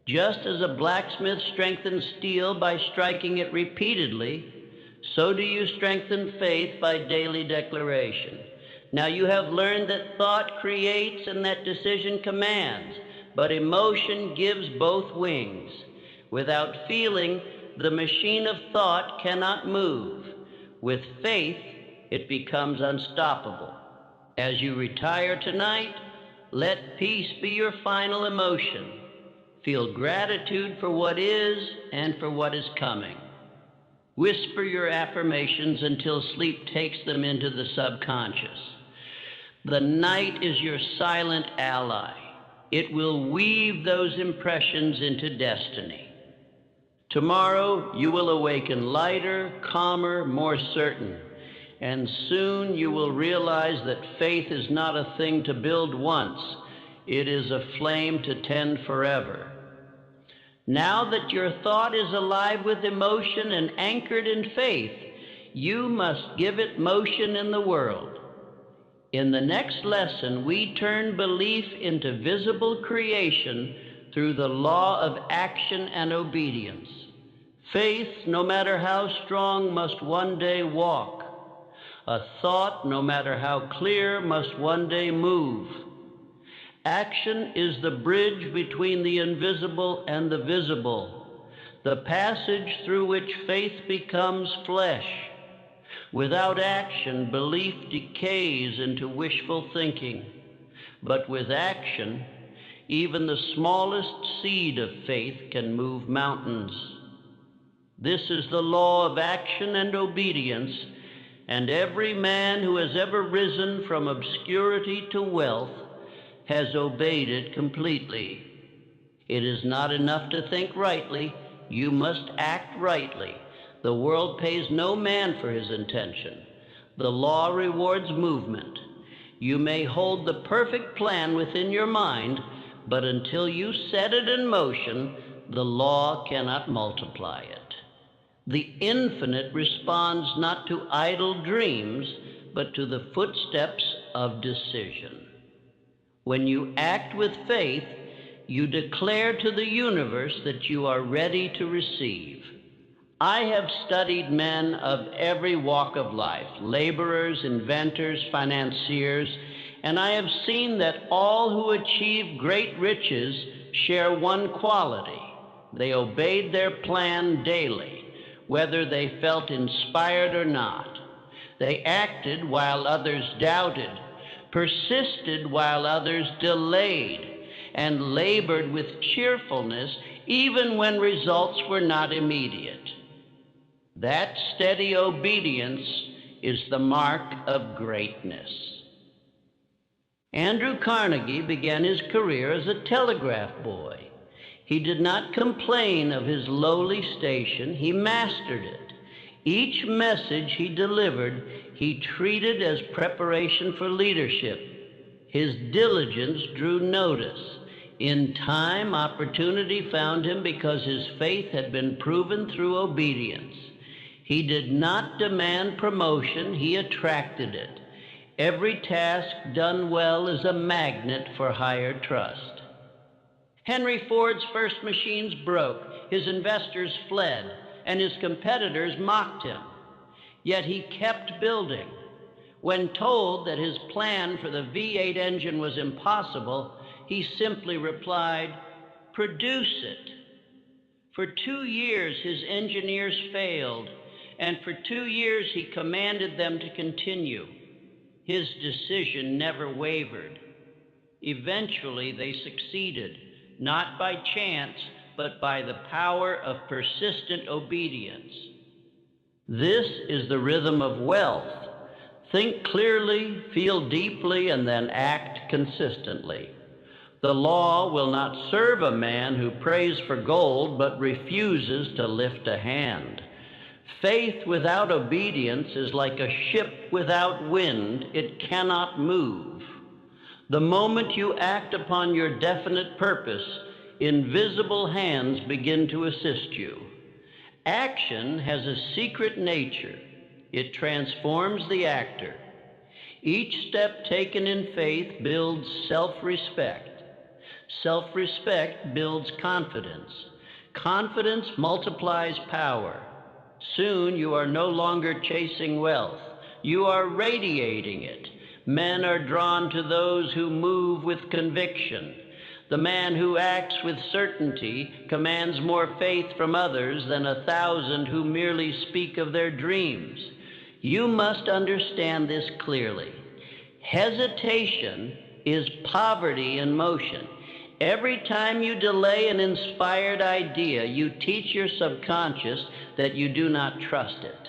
Just as a blacksmith strengthens steel by striking it repeatedly, so do you strengthen faith by daily declaration. Now you have learned that thought creates and that decision commands, but emotion gives both wings. Without feeling, the machine of thought cannot move. With faith, it becomes unstoppable. As you retire tonight, let peace be your final emotion. Feel gratitude for what is and for what is coming. Whisper your affirmations until sleep takes them into the subconscious. The night is your silent ally. It will weave those impressions into destiny. Tomorrow you will awaken lighter, calmer, more certain. And soon you will realize that faith is not a thing to build once. It is a flame to tend forever. Now that your thought is alive with emotion and anchored in faith, you must give it motion in the world. In the next lesson, we turn belief into visible creation through the law of action and obedience. Faith, no matter how strong, must one day walk. A thought, no matter how clear, must one day move. Action is the bridge between the invisible and the visible, the passage through which faith becomes flesh. Without action, belief decays into wishful thinking. But with action, even the smallest seed of faith can move mountains. This is the law of action and obedience, and every man who has ever risen from obscurity to wealth has obeyed it completely. It is not enough to think rightly, you must act rightly. The world pays no man for his intention. The law rewards movement. You may hold the perfect plan within your mind, but until you set it in motion, the law cannot multiply it. The infinite responds not to idle dreams, but to the footsteps of decision. When you act with faith, you declare to the universe that you are ready to receive. I have studied men of every walk of life, laborers, inventors, financiers, and I have seen that all who achieve great riches share one quality. They obeyed their plan daily, whether they felt inspired or not. They acted while others doubted, persisted while others delayed, and labored with cheerfulness even when results were not immediate. That steady obedience is the mark of greatness. Andrew Carnegie began his career as a telegraph boy. He did not complain of his lowly station, he mastered it. Each message he delivered, he treated as preparation for leadership. His diligence drew notice. In time, opportunity found him because his faith had been proven through obedience. He did not demand promotion, he attracted it. Every task done well is a magnet for higher trust. Henry Ford's first machines broke, his investors fled, and his competitors mocked him. Yet he kept building. When told that his plan for the V8 engine was impossible, he simply replied, "Produce it." For 2 years his engineers failed, and for 2 years he commanded them to continue. His decision never wavered. Eventually they succeeded, not by chance, but by the power of persistent obedience. This is the rhythm of wealth. Think clearly, feel deeply, and then act consistently. The law will not serve a man who prays for gold but refuses to lift a hand. Faith without obedience is like a ship without wind. It cannot move. The moment you act upon your definite purpose, invisible hands begin to assist you. Action has a secret nature. It transforms the actor. Each step taken in faith builds self-respect. Self-respect builds confidence. Confidence multiplies power. Soon you are no longer chasing wealth. You are radiating it. Men are drawn to those who move with conviction. The man who acts with certainty commands more faith from others than 1,000 who merely speak of their dreams. You must understand this clearly. Hesitation is poverty in motion. Every time you delay an inspired idea, you teach your subconscious that you do not trust it,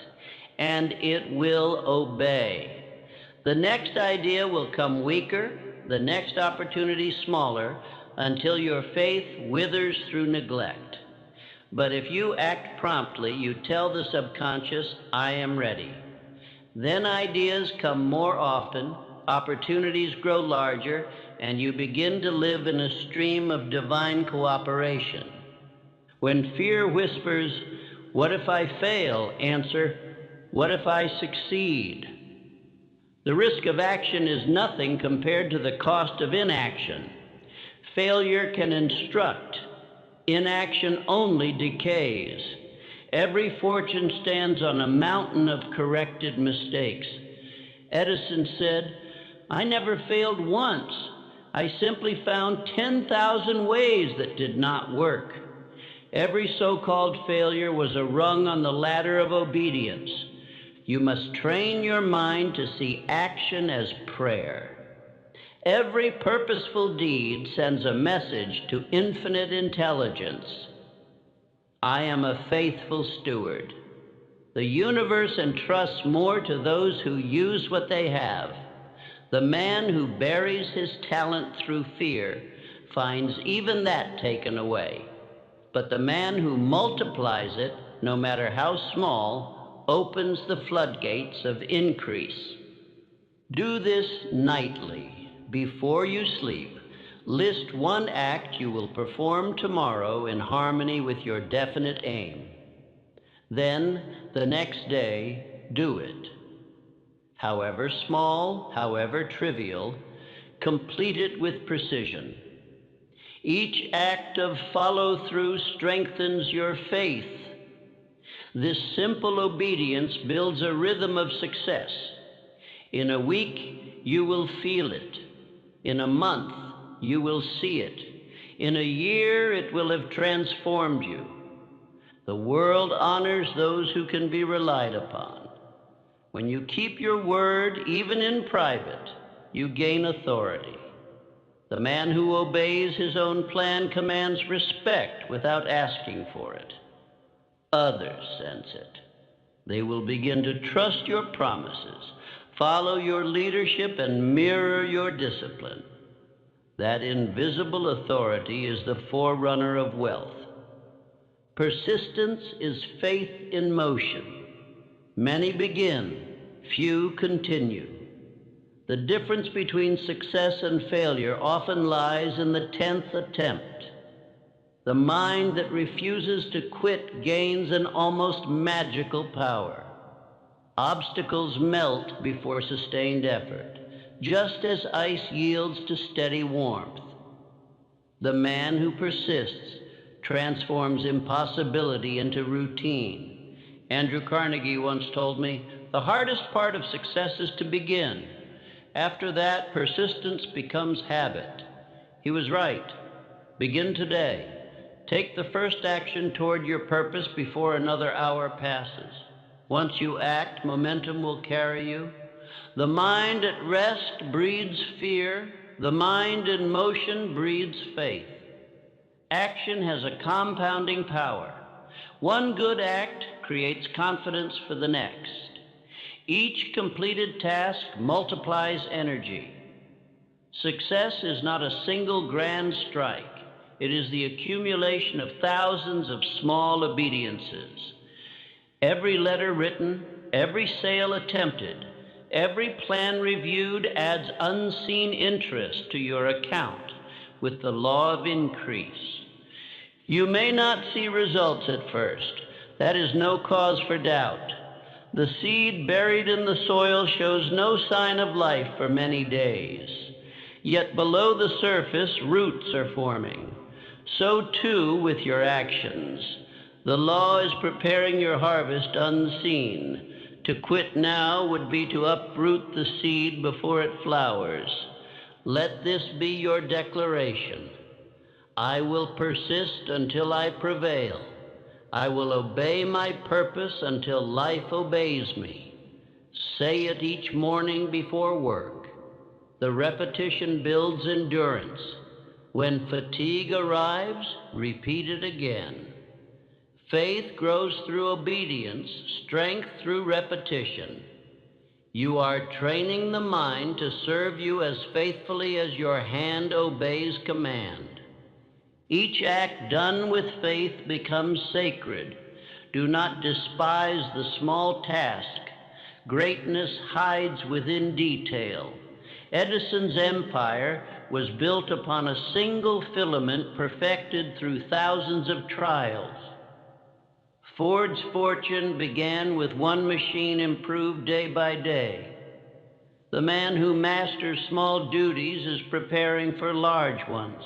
and it will obey. The next idea will come weaker, the next opportunity smaller, until your faith withers through neglect. But if you act promptly, you tell the subconscious, I am ready. Then ideas come more often, opportunities grow larger, and you begin to live in a stream of divine cooperation. When fear whispers, what if I fail? Answer, what if I succeed? The risk of action is nothing compared to the cost of inaction. Failure can instruct. Inaction only decays. Every fortune stands on a mountain of corrected mistakes. Edison said, I never failed once. I simply found 10,000 ways that did not work. Every so-called failure was a rung on the ladder of obedience. You must train your mind to see action as prayer. Every purposeful deed sends a message to infinite intelligence. I am a faithful steward. The universe entrusts more to those who use what they have. The man who buries his talent through fear finds even that taken away. But the man who multiplies it, no matter how small, opens the floodgates of increase. Do this nightly. Before you sleep, list one act you will perform tomorrow in harmony with your definite aim. Then, the next day, do it. However small, however trivial, complete it with precision. Each act of follow-through strengthens your faith. This simple obedience builds a rhythm of success. In a week, you will feel it. In a month, you will see it. In a year, it will have transformed you. The world honors those who can be relied upon. When you keep your word, even in private, you gain authority. The man who obeys his own plan commands respect without asking for it. Others sense it. They will begin to trust your promises, follow your leadership, and mirror your discipline. That invisible authority is the forerunner of wealth. Persistence is faith in motion. Many begin, few continue. The difference between success and failure often lies in the 10th attempt. The mind that refuses to quit gains an almost magical power. Obstacles melt before sustained effort, just as ice yields to steady warmth. The man who persists transforms impossibility into routine. Andrew Carnegie once told me, the hardest part of success is to begin. After that, persistence becomes habit. He was right. Begin today. Take the first action toward your purpose before another hour passes. Once you act, momentum will carry you. The mind at rest breeds fear. The mind in motion breeds faith. Action has a compounding power. One good act creates confidence for the next. Each completed task multiplies energy. Success is not a single grand strike. It is the accumulation of thousands of small obediences. Every letter written, every sale attempted, every plan reviewed adds unseen interest to your account with the law of increase. You may not see results at first. That is no cause for doubt. The seed buried in the soil shows no sign of life for many days. Yet below the surface, roots are forming. So too with your actions. The law is preparing your harvest unseen. To quit now would be to uproot the seed before it flowers. Let this be your declaration. I will persist until I prevail. I will obey my purpose until life obeys me. Say it each morning before work. The repetition builds endurance. When fatigue arrives, repeat it again. Faith grows through obedience, strength through repetition. You are training the mind to serve you as faithfully as your hand obeys command. Each act done with faith becomes sacred. Do not despise the small task. Greatness hides within detail. Edison's empire was built upon a single filament perfected through thousands of trials. Ford's fortune began with one machine improved day by day. The man who masters small duties is preparing for large ones.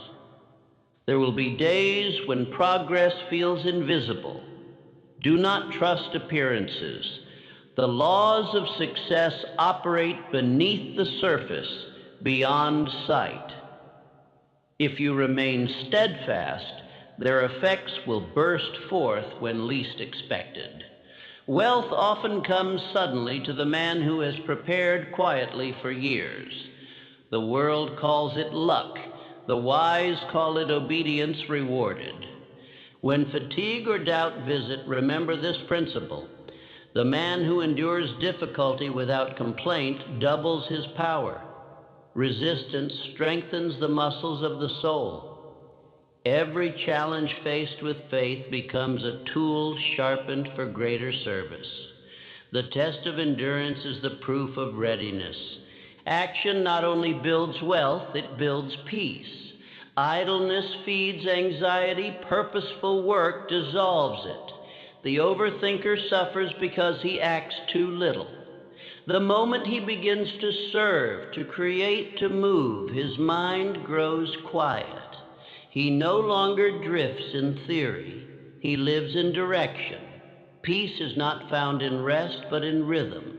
There will be days when progress feels invisible. Do not trust appearances. The laws of success operate beneath the surface, beyond sight. If you remain steadfast, their effects will burst forth when least expected. Wealth often comes suddenly to the man who has prepared quietly for years. The world calls it luck. The wise call it obedience rewarded. When fatigue or doubt visit, remember this principle. The man who endures difficulty without complaint doubles his power. Resistance strengthens the muscles of the soul. Every challenge faced with faith becomes a tool sharpened for greater service. The test of endurance is the proof of readiness. Action not only builds wealth, it builds peace. Idleness feeds anxiety. Purposeful work dissolves it. The overthinker suffers because he acts too little. The moment he begins to serve, to create, to move, his mind grows quiet. He no longer drifts in theory. He lives in direction. Peace is not found in rest, but in rhythm.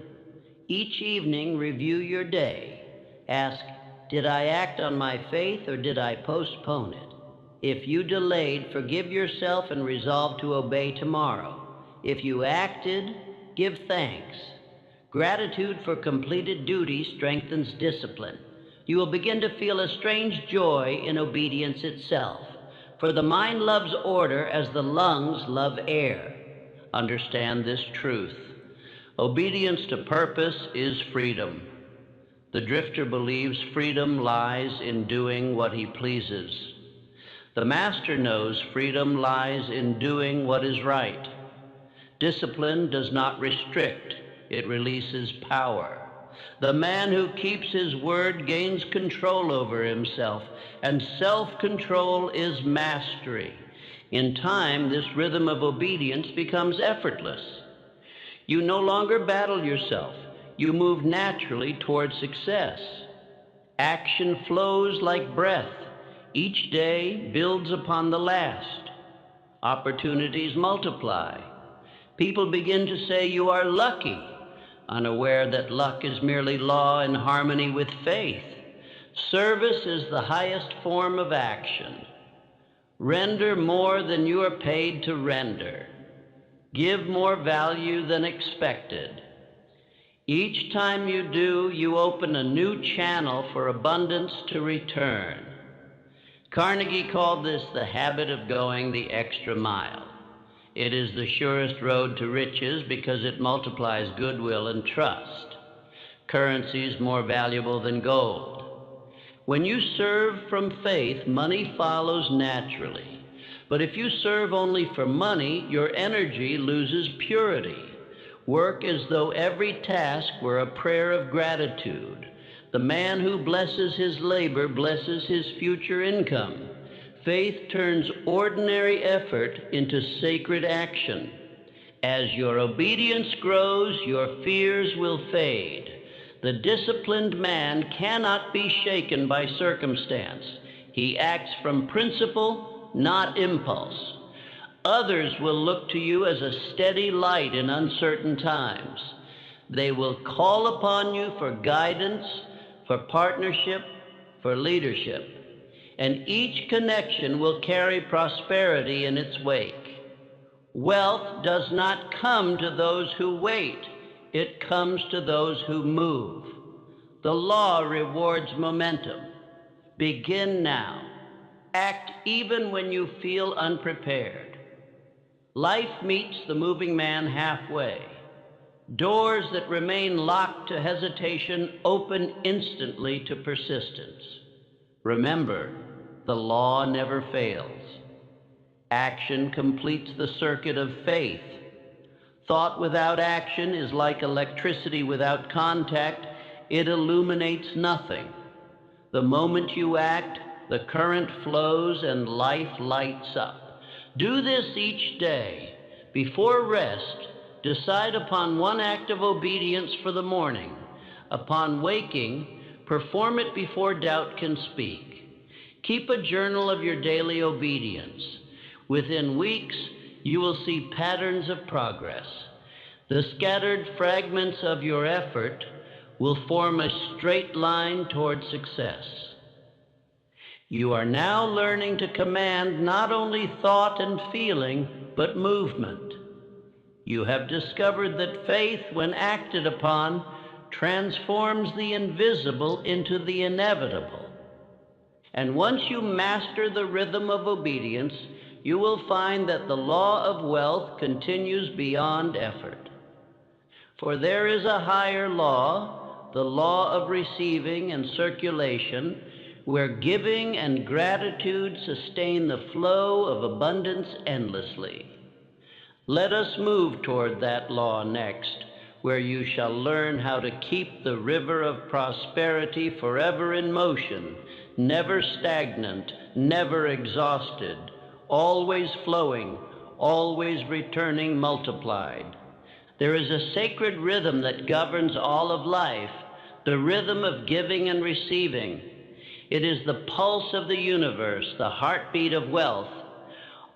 Each evening, review your day. Ask, did I act on my faith or did I postpone it? If you delayed, forgive yourself and resolve to obey tomorrow. If you acted, give thanks. Gratitude for completed duty strengthens discipline. You will begin to feel a strange joy in obedience itself. For the mind loves order as the lungs love air. Understand this truth. Obedience to purpose is freedom. The drifter believes freedom lies in doing what he pleases. The master knows freedom lies in doing what is right. Discipline does not restrict, it releases power. The man who keeps his word gains control over himself, and self-control is mastery. In time, this rhythm of obedience becomes effortless. You no longer battle yourself. You move naturally toward success. Action flows like breath. Each day builds upon the last. Opportunities multiply. People begin to say you are lucky, unaware that luck is merely law in harmony with faith. Service is the highest form of action. Render more than you are paid to render. Give more value than expected. Each time you do, you open a new channel for abundance to return. Carnegie called this the habit of going the extra mile. It is the surest road to riches because it multiplies goodwill and trust. Currency is more valuable than gold. When you serve from faith, money follows naturally. But if you serve only for money, your energy loses purity. Work as though every task were a prayer of gratitude. The man who blesses his labor blesses his future income. Faith turns ordinary effort into sacred action. As your obedience grows, your fears will fade. The disciplined man cannot be shaken by circumstance. He acts from principle, not impulse. Others will look to you as a steady light in uncertain times. They will call upon you for guidance, for partnership, for leadership. And each connection will carry prosperity in its wake. Wealth does not come to those who wait. It comes to those who move. The law rewards momentum. Begin now. Act even when you feel unprepared. Life meets the moving man halfway. Doors that remain locked to hesitation open instantly to persistence. Remember, the law never fails. Action completes the circuit of faith. Thought without action is like electricity without contact. It illuminates nothing. The moment you act, the current flows and life lights up. Do this each day. Before rest, decide upon one act of obedience for the morning. Upon waking, perform it before doubt can speak. Keep a journal of your daily obedience. Within weeks, you will see patterns of progress. The scattered fragments of your effort will form a straight line toward success. You are now learning to command not only thought and feeling, but movement. You have discovered that faith, when acted upon, transforms the invisible into the inevitable. And once you master the rhythm of obedience, you will find that the law of wealth continues beyond effort. For there is a higher law, the law of receiving and circulation, where giving and gratitude sustain the flow of abundance endlessly. Let us move toward that law next, where you shall learn how to keep the river of prosperity forever in motion, never stagnant, never exhausted, always flowing, always returning multiplied. There is a sacred rhythm that governs all of life, the rhythm of giving and receiving. It is the pulse of the universe, the heartbeat of wealth.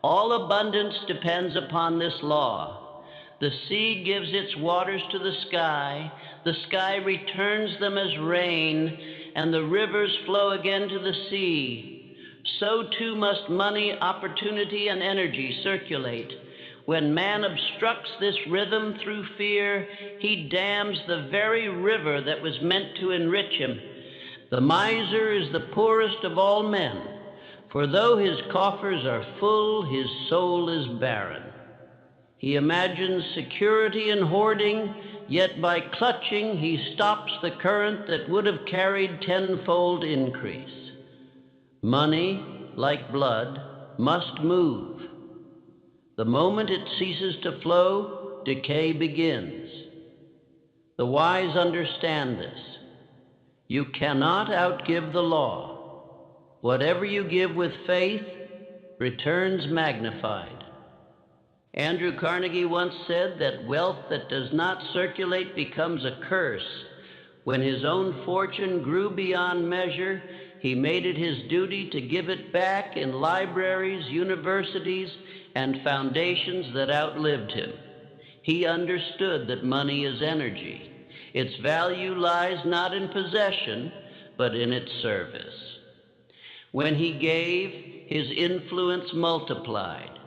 All abundance depends upon this law. The sea gives its waters to the sky returns them as rain, and the rivers flow again to the sea. So too must money, opportunity, and energy circulate. When man obstructs this rhythm through fear, he dams the very river that was meant to enrich him. The miser is the poorest of all men, for though his coffers are full, his soul is barren. He imagines security in hoarding, yet by clutching he stops the current that would have carried tenfold increase. Money, like blood, must move. The moment it ceases to flow, decay begins. The wise understand this. You cannot outgive the law. Whatever you give with faith returns magnified. Andrew Carnegie once said that wealth that does not circulate becomes a curse. When his own fortune grew beyond measure, he made it his duty to give it back in libraries, universities, and foundations that outlived him. He understood that money is energy. Its value lies not in possession, but in its service. When he gave, his influence multiplied.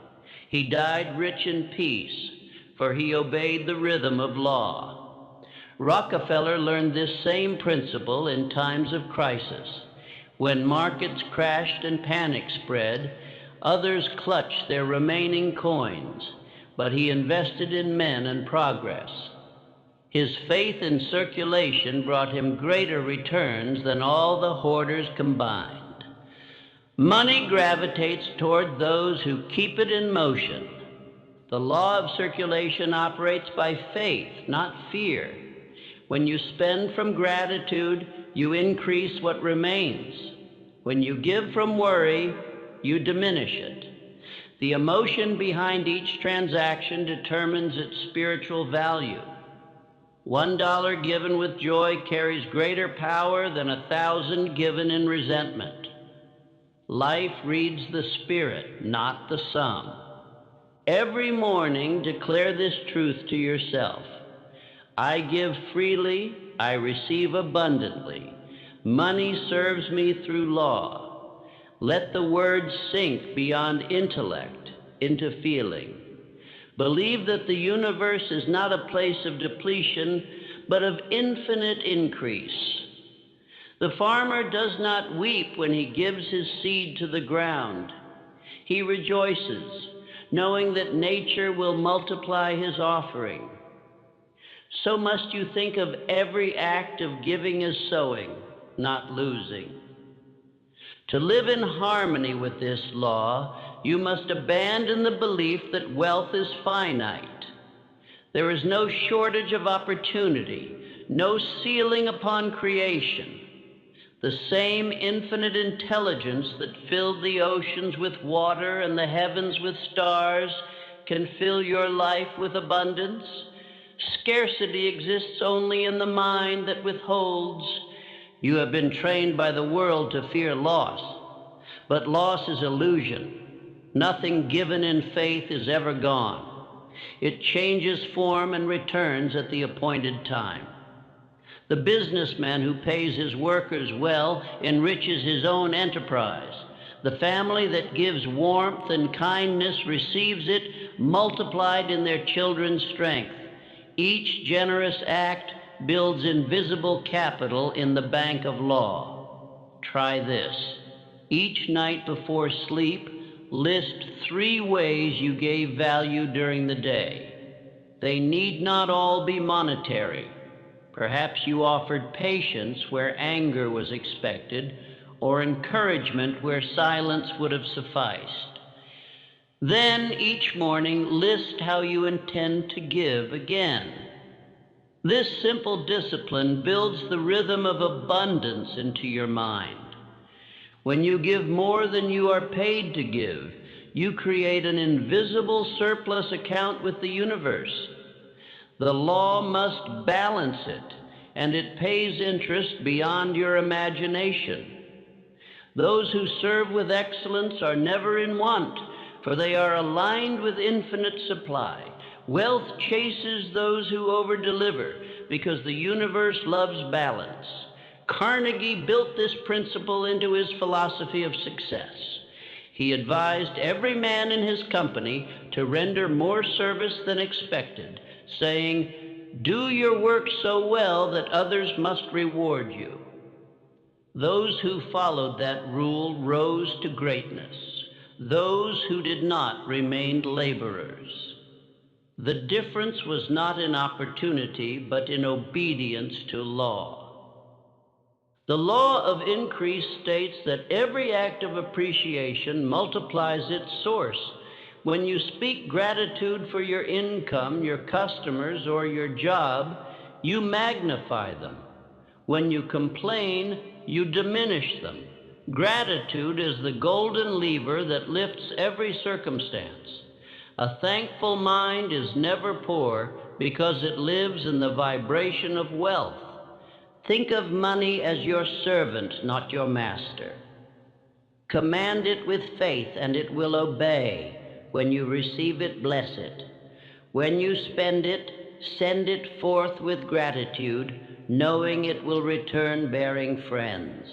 He died rich in peace, for he obeyed the rhythm of law. Rockefeller learned this same principle in times of crisis. When markets crashed and panic spread, others clutched their remaining coins, but he invested in men and progress. His faith in circulation brought him greater returns than all the hoarders combined. Money gravitates toward those who keep it in motion. The law of circulation operates by faith, not fear. When you spend from gratitude, you increase what remains. When you give from worry, you diminish it. The emotion behind each transaction determines its spiritual value. $1 given with joy carries greater power than 1,000 given in resentment. Life reads the spirit, not the sum. Every morning, declare this truth to yourself. I give freely, I receive abundantly. Money serves me through law. Let the words sink beyond intellect into feeling. Believe that the universe is not a place of depletion, but of infinite increase. The farmer does not weep when he gives his seed to the ground. He rejoices, knowing that nature will multiply his offering. So must you think of every act of giving as sowing, not losing. To live in harmony with this law, you must abandon the belief that wealth is finite. There is no shortage of opportunity, no ceiling upon creation. The same infinite intelligence that filled the oceans with water and the heavens with stars can fill your life with abundance. Scarcity exists only in the mind that withholds. You have been trained by the world to fear loss, but loss is illusion. Nothing given in faith is ever gone. It changes form and returns at the appointed time. The businessman who pays his workers well enriches his own enterprise. The family that gives warmth and kindness receives it multiplied in their children's strength. Each generous act builds invisible capital in the bank of law. Try this. Each night before sleep, list 3 ways you gave value during the day. They need not all be monetary. Perhaps you offered patience where anger was expected, or encouragement where silence would have sufficed. Then each morning list how you intend to give again. This simple discipline builds the rhythm of abundance into your mind. When you give more than you are paid to give, you create an invisible surplus account with the universe. The law must balance it, and it pays interest beyond your imagination. Those who serve with excellence are never in want, for they are aligned with infinite supply. Wealth chases those who over-deliver, because the universe loves balance. Carnegie built this principle into his philosophy of success. He advised every man in his company to render more service than expected, saying, "Do your work so well that others must reward you." Those who followed that rule rose to greatness. Those who did not remained laborers. The difference was not in opportunity, but in obedience to law. The law of increase states that every act of appreciation multiplies its source. When you speak gratitude for your income, your customers, or your job, you magnify them. When you complain, you diminish them. Gratitude is the golden lever that lifts every circumstance. A thankful mind is never poor because it lives in the vibration of wealth. Think of money as your servant, not your master. Command it with faith, and it will obey. When you receive it, bless it. When you spend it, send it forth with gratitude, knowing it will return bearing friends.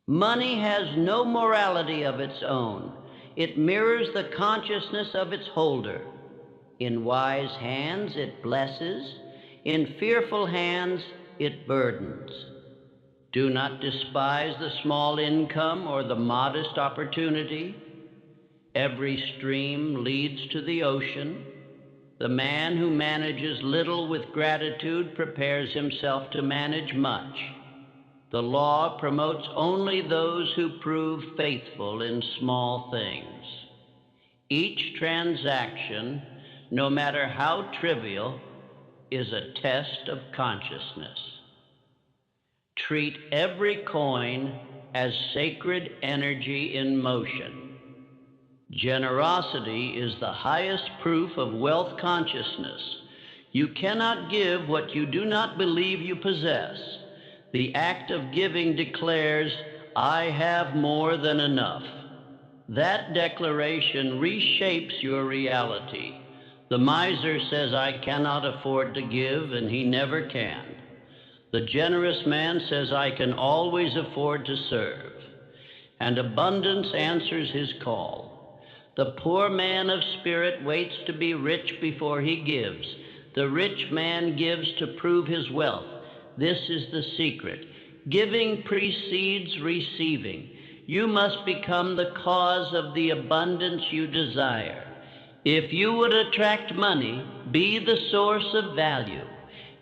Money has no morality of its own. It mirrors the consciousness of its holder. In wise hands it blesses, in fearful hands it burdens. Do not despise the small income or the modest opportunity. Every stream leads to the ocean. The man who manages little with gratitude prepares himself to manage much. The law promotes only those who prove faithful in small things. Each transaction, no matter how trivial, is a test of consciousness. Treat every coin as sacred energy in motion. Generosity is the highest proof of wealth consciousness. You cannot give what you do not believe you possess. The act of giving declares, "I have more than enough." That declaration reshapes your reality. The miser says, "I cannot afford to give," and he never can. The generous man says, "I can always afford to serve." And abundance answers his call. The poor man of spirit waits to be rich before he gives. The rich man gives to prove his wealth. This is the secret. Giving precedes receiving. You must become the cause of the abundance you desire. If you would attract money, be the source of value.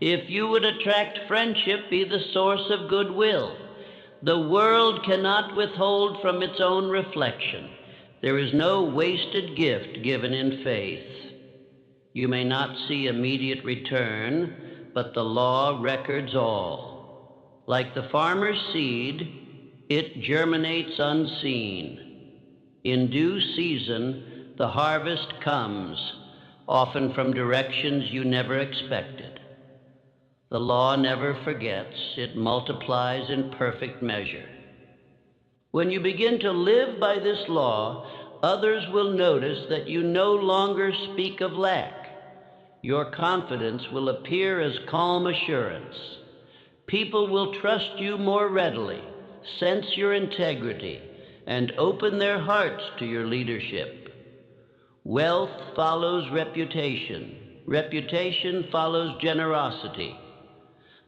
If you would attract friendship, be the source of goodwill. The world cannot withhold from its own reflection. There is no wasted gift given in faith. You may not see immediate return, but the law records all. Like the farmer's seed, it germinates unseen. In due season, the harvest comes, often from directions you never expected. The law never forgets. It multiplies in perfect measure. When you begin to live by this law, others will notice that you no longer speak of lack. Your confidence will appear as calm assurance. People will trust you more readily, sense your integrity, and open their hearts to your leadership. Wealth follows reputation. Reputation follows generosity.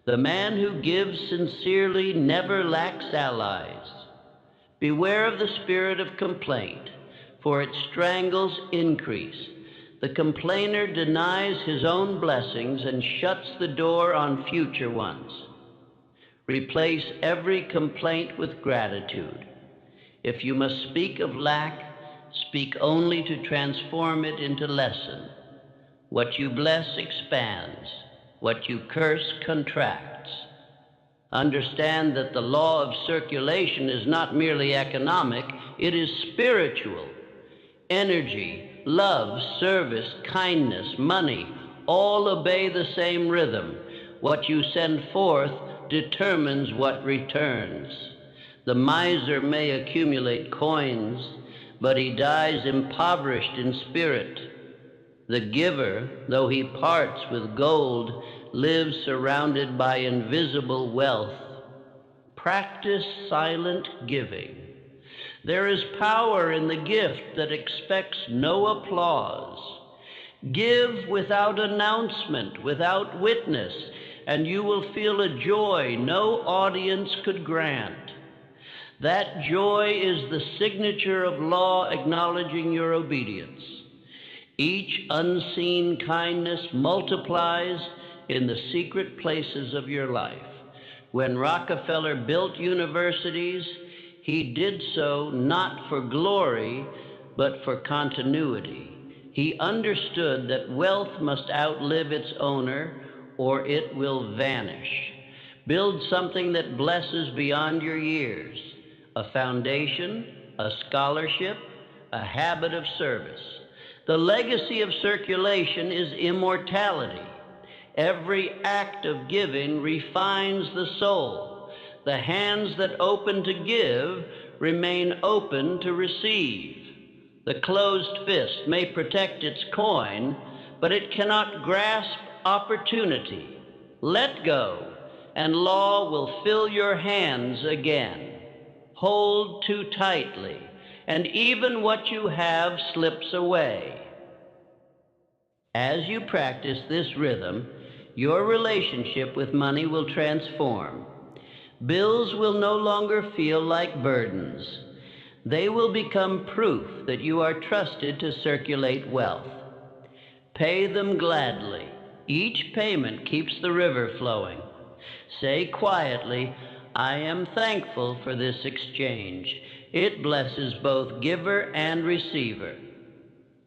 The man who gives sincerely never lacks allies. Beware of the spirit of complaint, for it strangles increase. The complainer denies his own blessings and shuts the door on future ones. Replace every complaint with gratitude. If you must speak of lack, speak only to transform it into lesson. What you bless expands. What you curse contracts. Understand that the law of circulation is not merely economic, it is spiritual. Energy, love, service, kindness, money, all obey the same rhythm. What you send forth determines what returns. The miser may accumulate coins, but he dies impoverished in spirit. The giver, though he parts with gold, lives surrounded by invisible wealth. Practice silent giving. There is power in the gift that expects no applause. Give without announcement, without witness, and you will feel a joy no audience could grant. That joy is the signature of law acknowledging your obedience. Each unseen kindness multiplies in the secret places of your life. When Rockefeller built universities, he did so not for glory, but for continuity. He understood that wealth must outlive its owner, or it will vanish. Build something that blesses beyond your years, a foundation, a scholarship, a habit of service. The legacy of circulation is immortality. Every act of giving refines the soul. The hands that open to give remain open to receive. The closed fist may protect its coin, but it cannot grasp opportunity. Let go, and law will fill your hands again. Hold too tightly, and even what you have slips away. As you practice this rhythm, your relationship with money will transform. Bills will no longer feel like burdens. They will become proof that you are trusted to circulate wealth. Pay them gladly. Each payment keeps the river flowing. Say quietly, I am thankful for this exchange. It blesses both giver and receiver.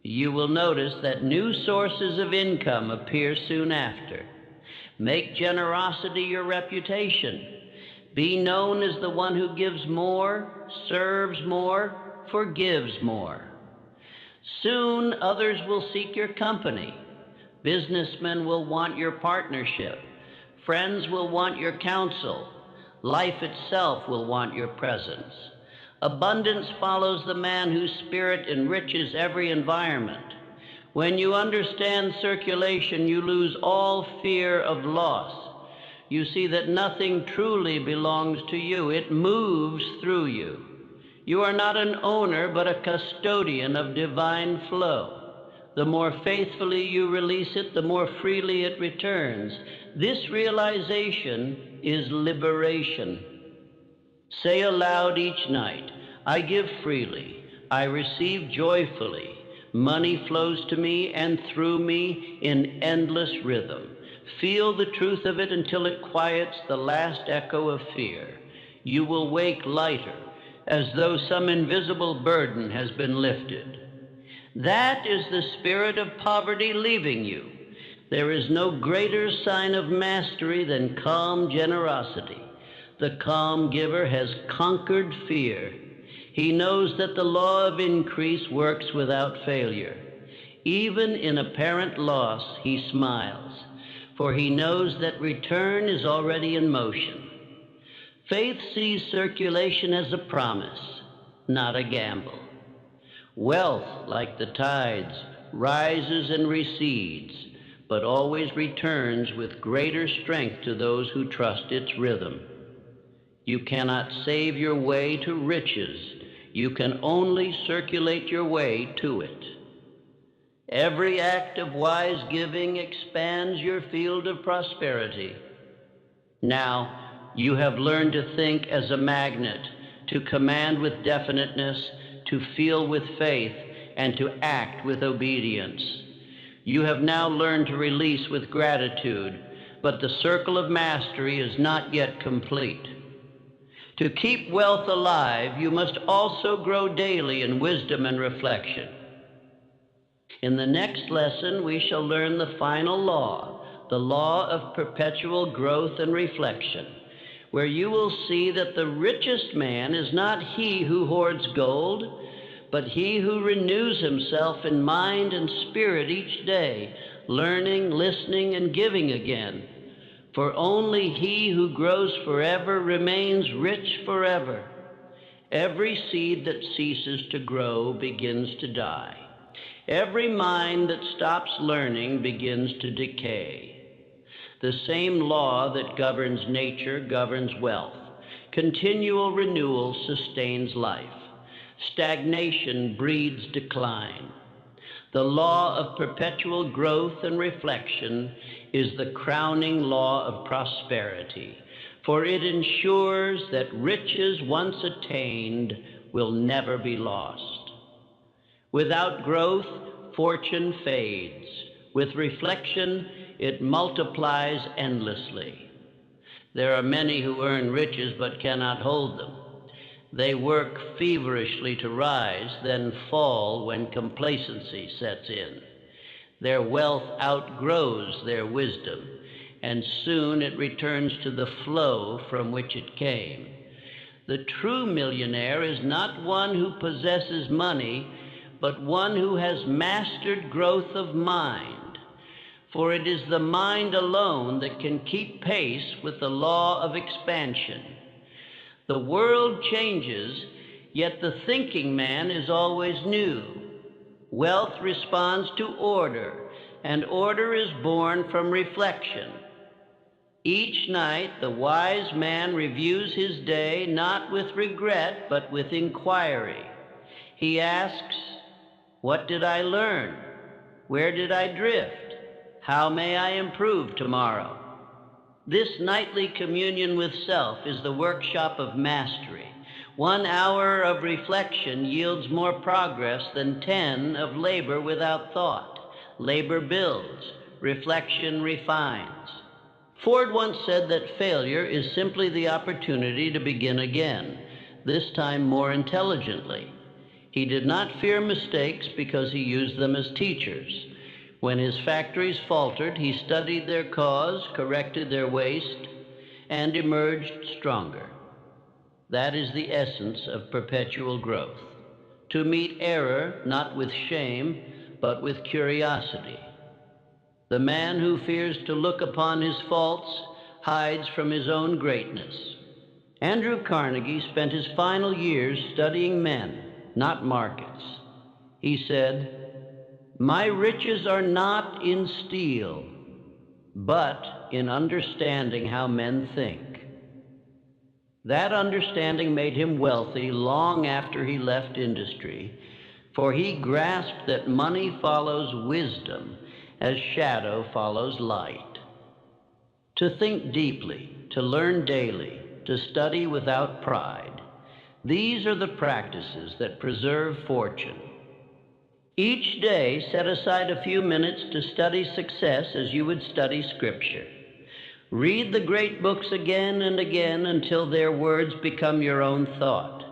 You will notice that new sources of income appear soon after. Make generosity your reputation. Be known as the one who gives more, serves more, forgives more. Soon others will seek your company. Businessmen will want your partnership. Friends will want your counsel. Life itself will want your presence. Abundance follows the man whose spirit enriches every environment. When you understand circulation, you lose all fear of loss. You see that nothing truly belongs to you. It moves through you. You are not an owner, but a custodian of divine flow. The more faithfully you release it, the more freely it returns. This realization is liberation. Say aloud each night, I give freely, I receive joyfully. Money flows to me and through me in endless rhythm. Feel the truth of it until it quiets the last echo of fear. You will wake lighter, as though some invisible burden has been lifted. That is the spirit of poverty leaving you. There is no greater sign of mastery than calm generosity. The calm giver has conquered fear. He knows that the law of increase works without failure. Even in apparent loss, he smiles, for he knows that return is already in motion. Faith sees circulation as a promise, not a gamble. Wealth, like the tides, rises and recedes, but always returns with greater strength to those who trust its rhythm. You cannot save your way to riches. You can only circulate your way to it. Every act of wise giving expands your field of prosperity. Now, you have learned to think as a magnet, to command with definiteness, to feel with faith, and to act with obedience. You have now learned to release with gratitude, but the circle of mastery is not yet complete. To keep wealth alive, you must also grow daily in wisdom and reflection. In the next lesson, we shall learn the final law, the law of perpetual growth and reflection, where you will see that the richest man is not he who hoards gold, but he who renews himself in mind and spirit each day, learning, listening, and giving again. For only he who grows forever remains rich forever. Every seed that ceases to grow begins to die. Every mind that stops learning begins to decay. The same law that governs nature governs wealth. Continual renewal sustains life. Stagnation breeds decline. The law of perpetual growth and reflection is the crowning law of prosperity, for it ensures that riches once attained will never be lost. Without growth, fortune fades. With reflection, it multiplies endlessly. There are many who earn riches but cannot hold them. They work feverishly to rise, then fall when complacency sets in. Their wealth outgrows their wisdom, and soon it returns to the flow from which it came. The true millionaire is not one who possesses money, but one who has mastered growth of mind. For it is the mind alone that can keep pace with the law of expansion. The world changes, yet the thinking man is always new. Wealth responds to order, and order is born from reflection. Each night, the wise man reviews his day not with regret, but with inquiry. He asks, what did I learn? Where did I drift? How may I improve tomorrow? This nightly communion with self is the workshop of mastery. 1 hour of reflection yields more progress than 10 of labor without thought. Labor builds, reflection refines. Ford once said that failure is simply the opportunity to begin again, this time more intelligently. He did not fear mistakes because he used them as teachers. When his factories faltered, he studied their cause, corrected their waste, and emerged stronger. That is the essence of perpetual growth. To meet error, not with shame, but with curiosity. The man who fears to look upon his faults hides from his own greatness. Andrew Carnegie spent his final years studying men, not markets. He said, "My riches are not in steel, but in understanding how men think." That understanding made him wealthy long after he left industry, for he grasped that money follows wisdom as shadow follows light. To think deeply, to learn daily, to study without pride, these are the practices that preserve fortune. Each day, set aside a few minutes to study success as you would study Scripture. Read the great books again and again until their words become your own thought.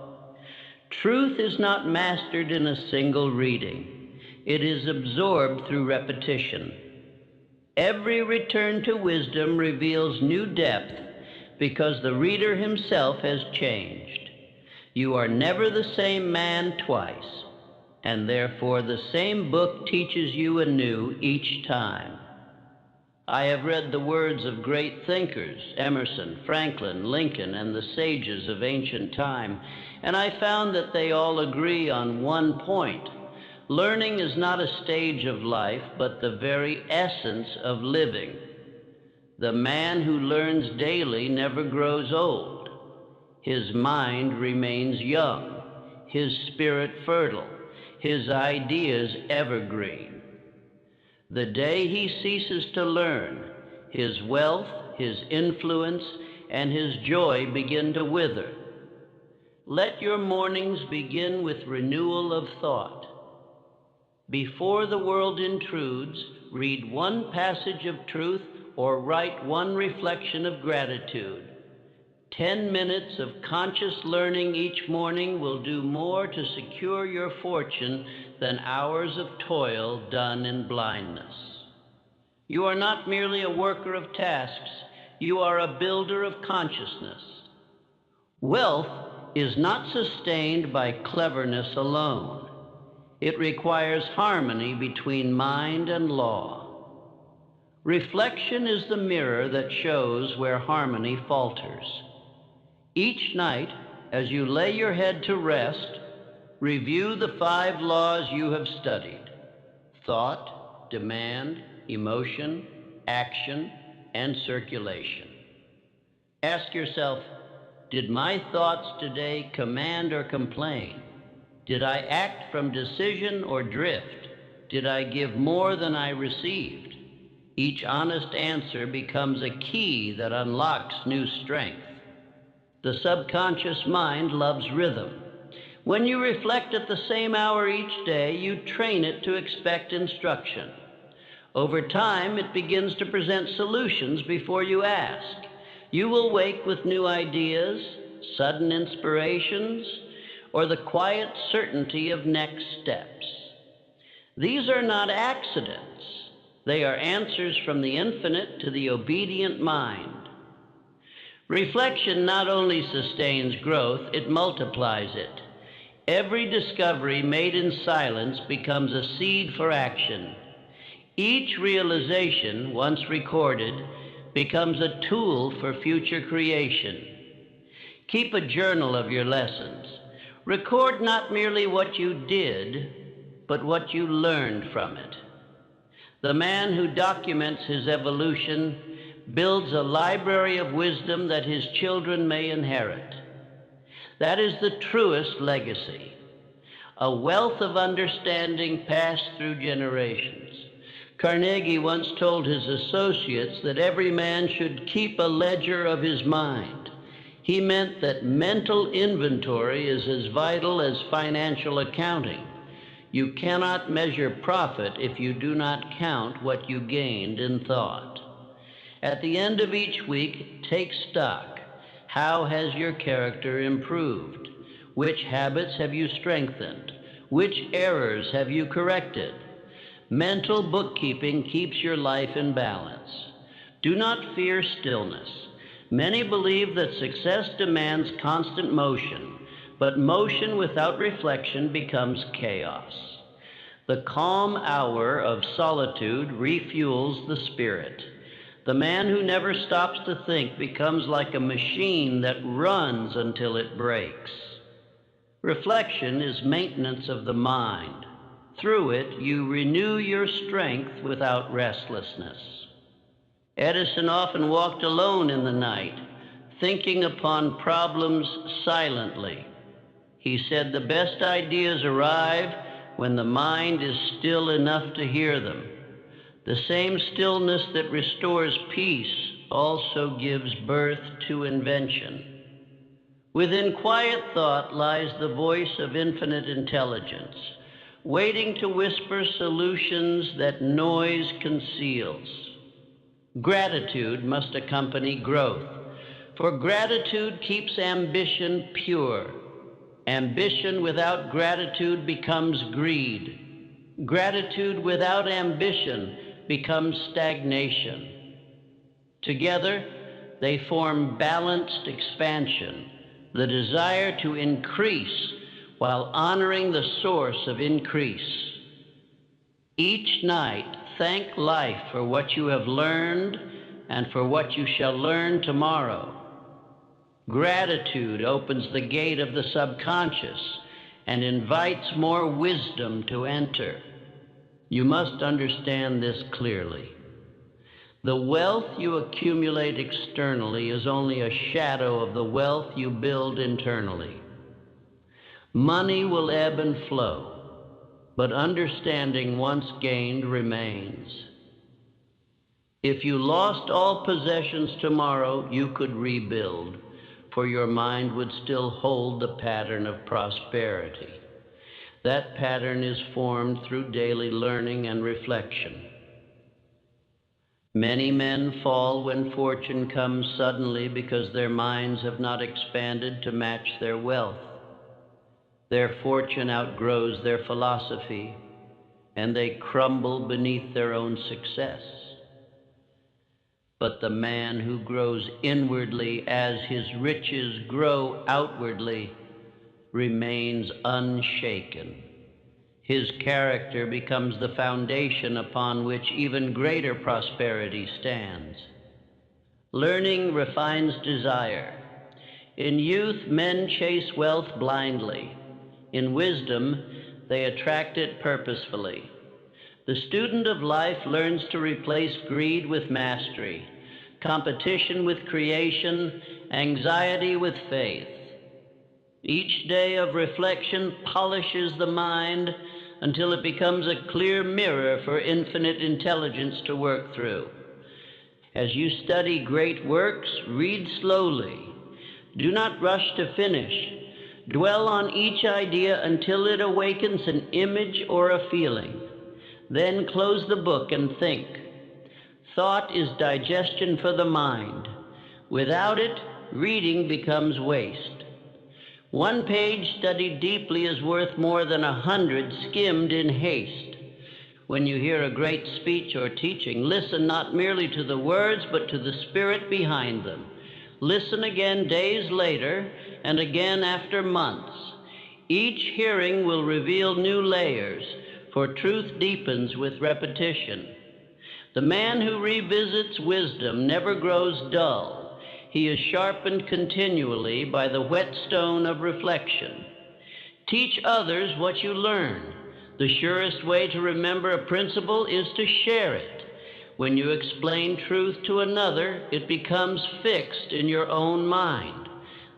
Truth is not mastered in a single reading. It is absorbed through repetition. Every return to wisdom reveals new depth because the reader himself has changed. You are never the same man twice, and therefore the same book teaches you anew each time. I have read the words of great thinkers, Emerson, Franklin, Lincoln, and the sages of ancient time, and I found that they all agree on one point. Learning is not a stage of life, but the very essence of living. The man who learns daily never grows old. His mind remains young, his spirit fertile, his ideas evergreen. The day he ceases to learn, his wealth, his influence, and his joy begin to wither. Let your mornings begin with renewal of thought. Before the world intrudes, read one passage of truth or write one reflection of gratitude. 10 minutes of conscious learning each morning will do more to secure your fortune than hours of toil done in blindness. You are not merely a worker of tasks, you are a builder of consciousness. Wealth is not sustained by cleverness alone. It requires harmony between mind and law. Reflection is the mirror that shows where harmony falters. Each night, as you lay your head to rest, review the 5 laws you have studied: thought, demand, emotion, action, and circulation. Ask yourself, did my thoughts today command or complain? Did I act from decision or drift? Did I give more than I received? Each honest answer becomes a key that unlocks new strength. The subconscious mind loves rhythm. When you reflect at the same hour each day, you train it to expect instruction. Over time, it begins to present solutions before you ask. You will wake with new ideas, sudden inspirations, or the quiet certainty of next steps. These are not accidents. They are answers from the infinite to the obedient mind. Reflection not only sustains growth, it multiplies it. Every discovery made in silence becomes a seed for action. Each realization, once recorded, becomes a tool for future creation. Keep a journal of your lessons. Record not merely what you did, but what you learned from it. The man who documents his evolution builds a library of wisdom that his children may inherit. That is the truest legacy, a wealth of understanding passed through generations. Carnegie once told his associates that every man should keep a ledger of his mind. He meant that mental inventory is as vital as financial accounting. You cannot measure profit if you do not count what you gained in thought. At the end of each week, take stock. How has your character improved? Which habits have you strengthened? Which errors have you corrected? Mental bookkeeping keeps your life in balance. Do not fear stillness. Many believe that success demands constant motion, but motion without reflection becomes chaos. The calm hour of solitude refuels the spirit. The man who never stops to think becomes like a machine that runs until it breaks. Reflection is maintenance of the mind. Through it, you renew your strength without restlessness. Edison often walked alone in the night, thinking upon problems silently. He said the best ideas arrive when the mind is still enough to hear them. The same stillness that restores peace also gives birth to invention. Within quiet thought lies the voice of infinite intelligence, waiting to whisper solutions that noise conceals. Gratitude must accompany growth, for gratitude keeps ambition pure. Ambition without gratitude becomes greed. Gratitude without ambition becomes stagnation. Together, they form balanced expansion, the desire to increase while honoring the source of increase. Each night, thank life for what you have learned and for what you shall learn tomorrow. Gratitude opens the gate of the subconscious and invites more wisdom to enter. You must understand this clearly. The wealth you accumulate externally is only a shadow of the wealth you build internally. Money will ebb and flow, but understanding once gained remains. If you lost all possessions tomorrow, you could rebuild, for your mind would still hold the pattern of prosperity. That pattern is formed through daily learning and reflection. Many men fall when fortune comes suddenly because their minds have not expanded to match their wealth. Their fortune outgrows their philosophy, and they crumble beneath their own success. But the man who grows inwardly as his riches grow outwardly remains unshaken. His character becomes the foundation upon which even greater prosperity stands. Learning refines desire. In youth, men chase wealth blindly. In wisdom, they attract it purposefully. The student of life learns to replace greed with mastery, competition with creation, anxiety with faith. Each day of reflection polishes the mind until it becomes a clear mirror for infinite intelligence to work through. As you study great works, read slowly. Do not rush to finish. Dwell on each idea until it awakens an image or a feeling. Then close the book and think. Thought is digestion for the mind. Without it, reading becomes waste. One page studied deeply is worth more than 100 skimmed in haste. When you hear a great speech or teaching, listen not merely to the words, but to the spirit behind them. Listen again days later and again after months. Each hearing will reveal new layers, for truth deepens with repetition. The man who revisits wisdom never grows dull. He is sharpened continually by the whetstone of reflection. Teach others what you learn. The surest way to remember a principle is to share it. When you explain truth to another, it becomes fixed in your own mind.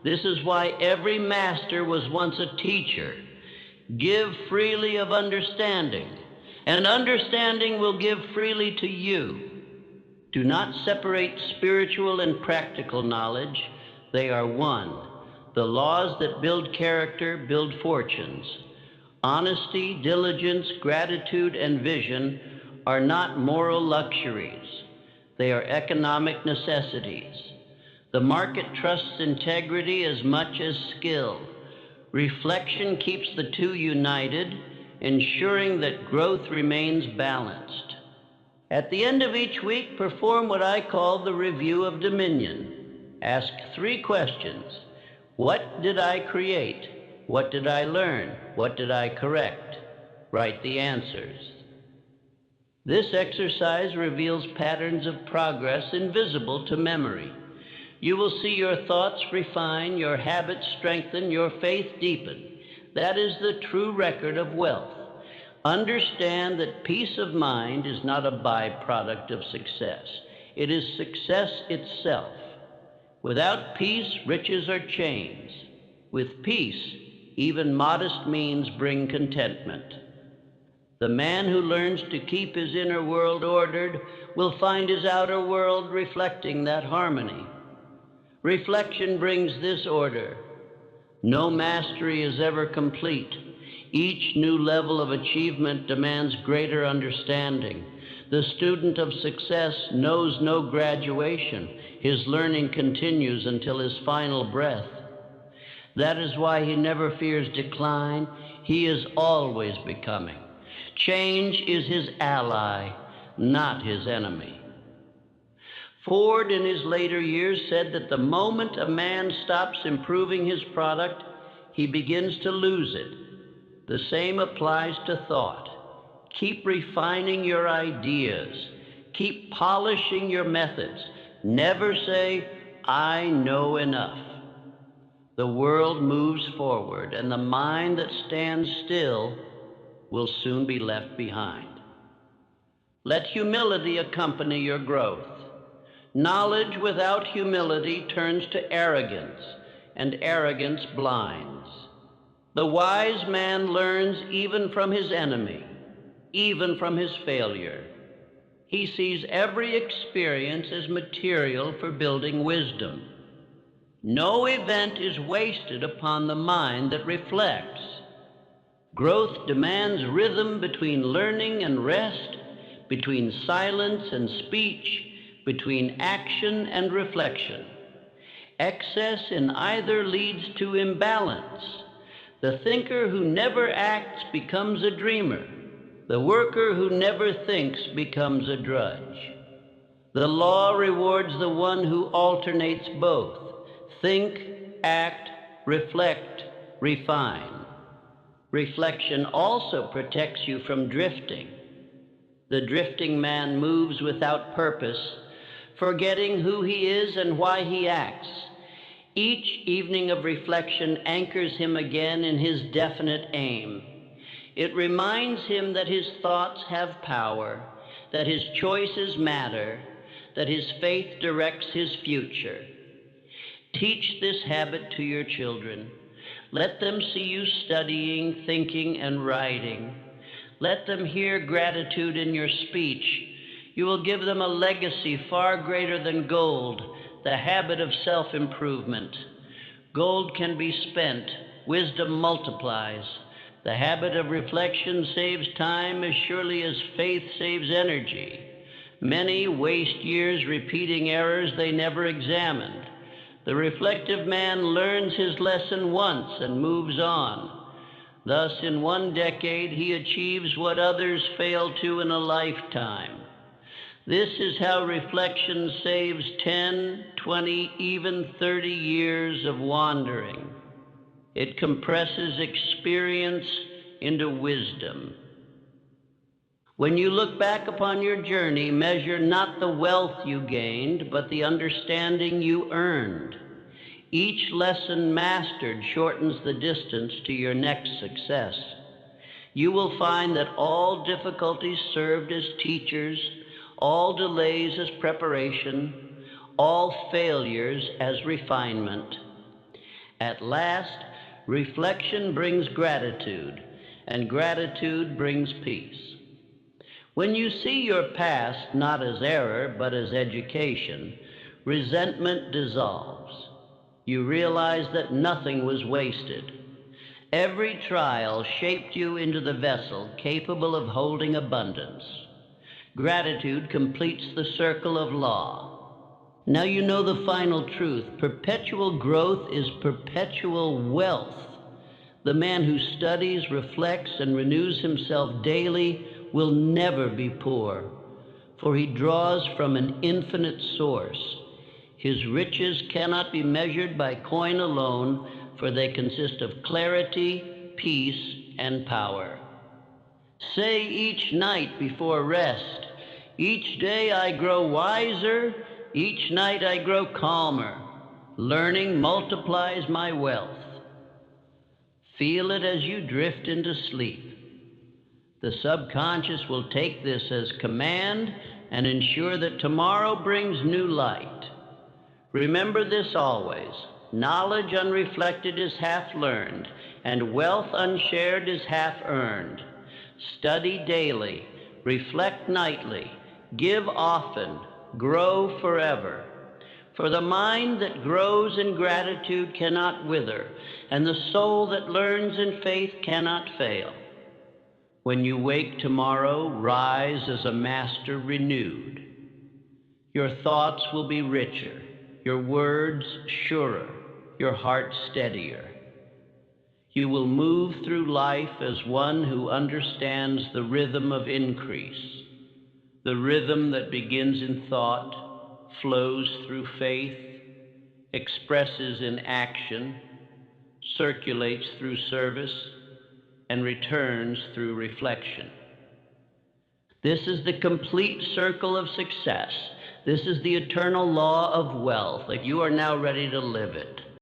This is why every master was once a teacher. Give freely of understanding, and understanding will give freely to you. Do not separate spiritual and practical knowledge. They are one. The laws that build character build fortunes. Honesty, diligence, gratitude, and vision are not moral luxuries. They are economic necessities. The market trusts integrity as much as skill. Reflection keeps the two united, ensuring that growth remains balanced. At the end of each week, perform what I call the review of dominion. Ask 3 questions. What did I create? What did I learn? What did I correct? Write the answers. This exercise reveals patterns of progress invisible to memory. You will see your thoughts refine, your habits strengthen, your faith deepen. That is the true record of wealth. Understand that peace of mind is not a byproduct of success. It is success itself. Without peace, riches are chains. With peace, even modest means bring contentment. The man who learns to keep his inner world ordered will find his outer world reflecting that harmony. Reflection brings this order. No mastery is ever complete. Each new level of achievement demands greater understanding. The student of success knows no graduation. His learning continues until his final breath. That is why he never fears decline. He is always becoming. Change is his ally, not his enemy. Ford, in his later years, said that the moment a man stops improving his product, he begins to lose it. The same applies to thought. Keep refining your ideas. Keep polishing your methods. Never say, "I know enough." The world moves forward, and the mind that stands still will soon be left behind. Let humility accompany your growth. Knowledge without humility turns to arrogance, and arrogance blinds. The wise man learns even from his enemy, even from his failure. He sees every experience as material for building wisdom. No event is wasted upon the mind that reflects. Growth demands rhythm between learning and rest, between silence and speech, between action and reflection. Excess in either leads to imbalance. The thinker who never acts becomes a dreamer. The worker who never thinks becomes a drudge. The law rewards the one who alternates both. Think, act, reflect, refine. Reflection also protects you from drifting. The drifting man moves without purpose, forgetting who he is and why he acts. Each evening of reflection anchors him again in his definite aim. It reminds him that his thoughts have power, that his choices matter, that his faith directs his future. Teach this habit to your children. Let them see you studying, thinking, and writing. Let them hear gratitude in your speech. You will give them a legacy far greater than gold, the habit of self-improvement. Gold can be spent. Wisdom multiplies. The habit of reflection saves time as surely as faith saves energy. Many waste years repeating errors they never examined. The reflective man learns his lesson once and moves on. Thus, in one decade, he achieves what others fail to in a lifetime. This is how reflection saves 10, 20, even 30 years of wandering. It compresses experience into wisdom. When you look back upon your journey, measure not the wealth you gained, but the understanding you earned. Each lesson mastered shortens the distance to your next success. You will find that all difficulties served as teachers, all delays as preparation, all failures as refinement. At last, reflection brings gratitude, and gratitude brings peace. When you see your past not as error, but as education, resentment dissolves. You realize that nothing was wasted. Every trial shaped you into the vessel capable of holding abundance. Gratitude completes the circle of law. Now you know the final truth. Perpetual growth is perpetual wealth. The man who studies, reflects, and renews himself daily will never be poor, for he draws from an infinite source. His riches cannot be measured by coin alone, for they consist of clarity, peace, and power. Say each night before rest, each day I grow wiser, each night I grow calmer. Learning multiplies my wealth. Feel it as you drift into sleep. The subconscious will take this as command and ensure that tomorrow brings new light. Remember this always. Knowledge unreflected is half learned, and wealth unshared is half earned. Study daily, reflect nightly, give often, grow forever. For the mind that grows in gratitude cannot wither, and the soul that learns in faith cannot fail. When you wake tomorrow, rise as a master renewed. Your thoughts will be richer, your words surer, your heart steadier. You will move through life as one who understands the rhythm of increase, the rhythm that begins in thought, flows through faith, expresses in action, circulates through service, and returns through reflection. This is the complete circle of success. This is the eternal law of wealth, and you are now ready to live it.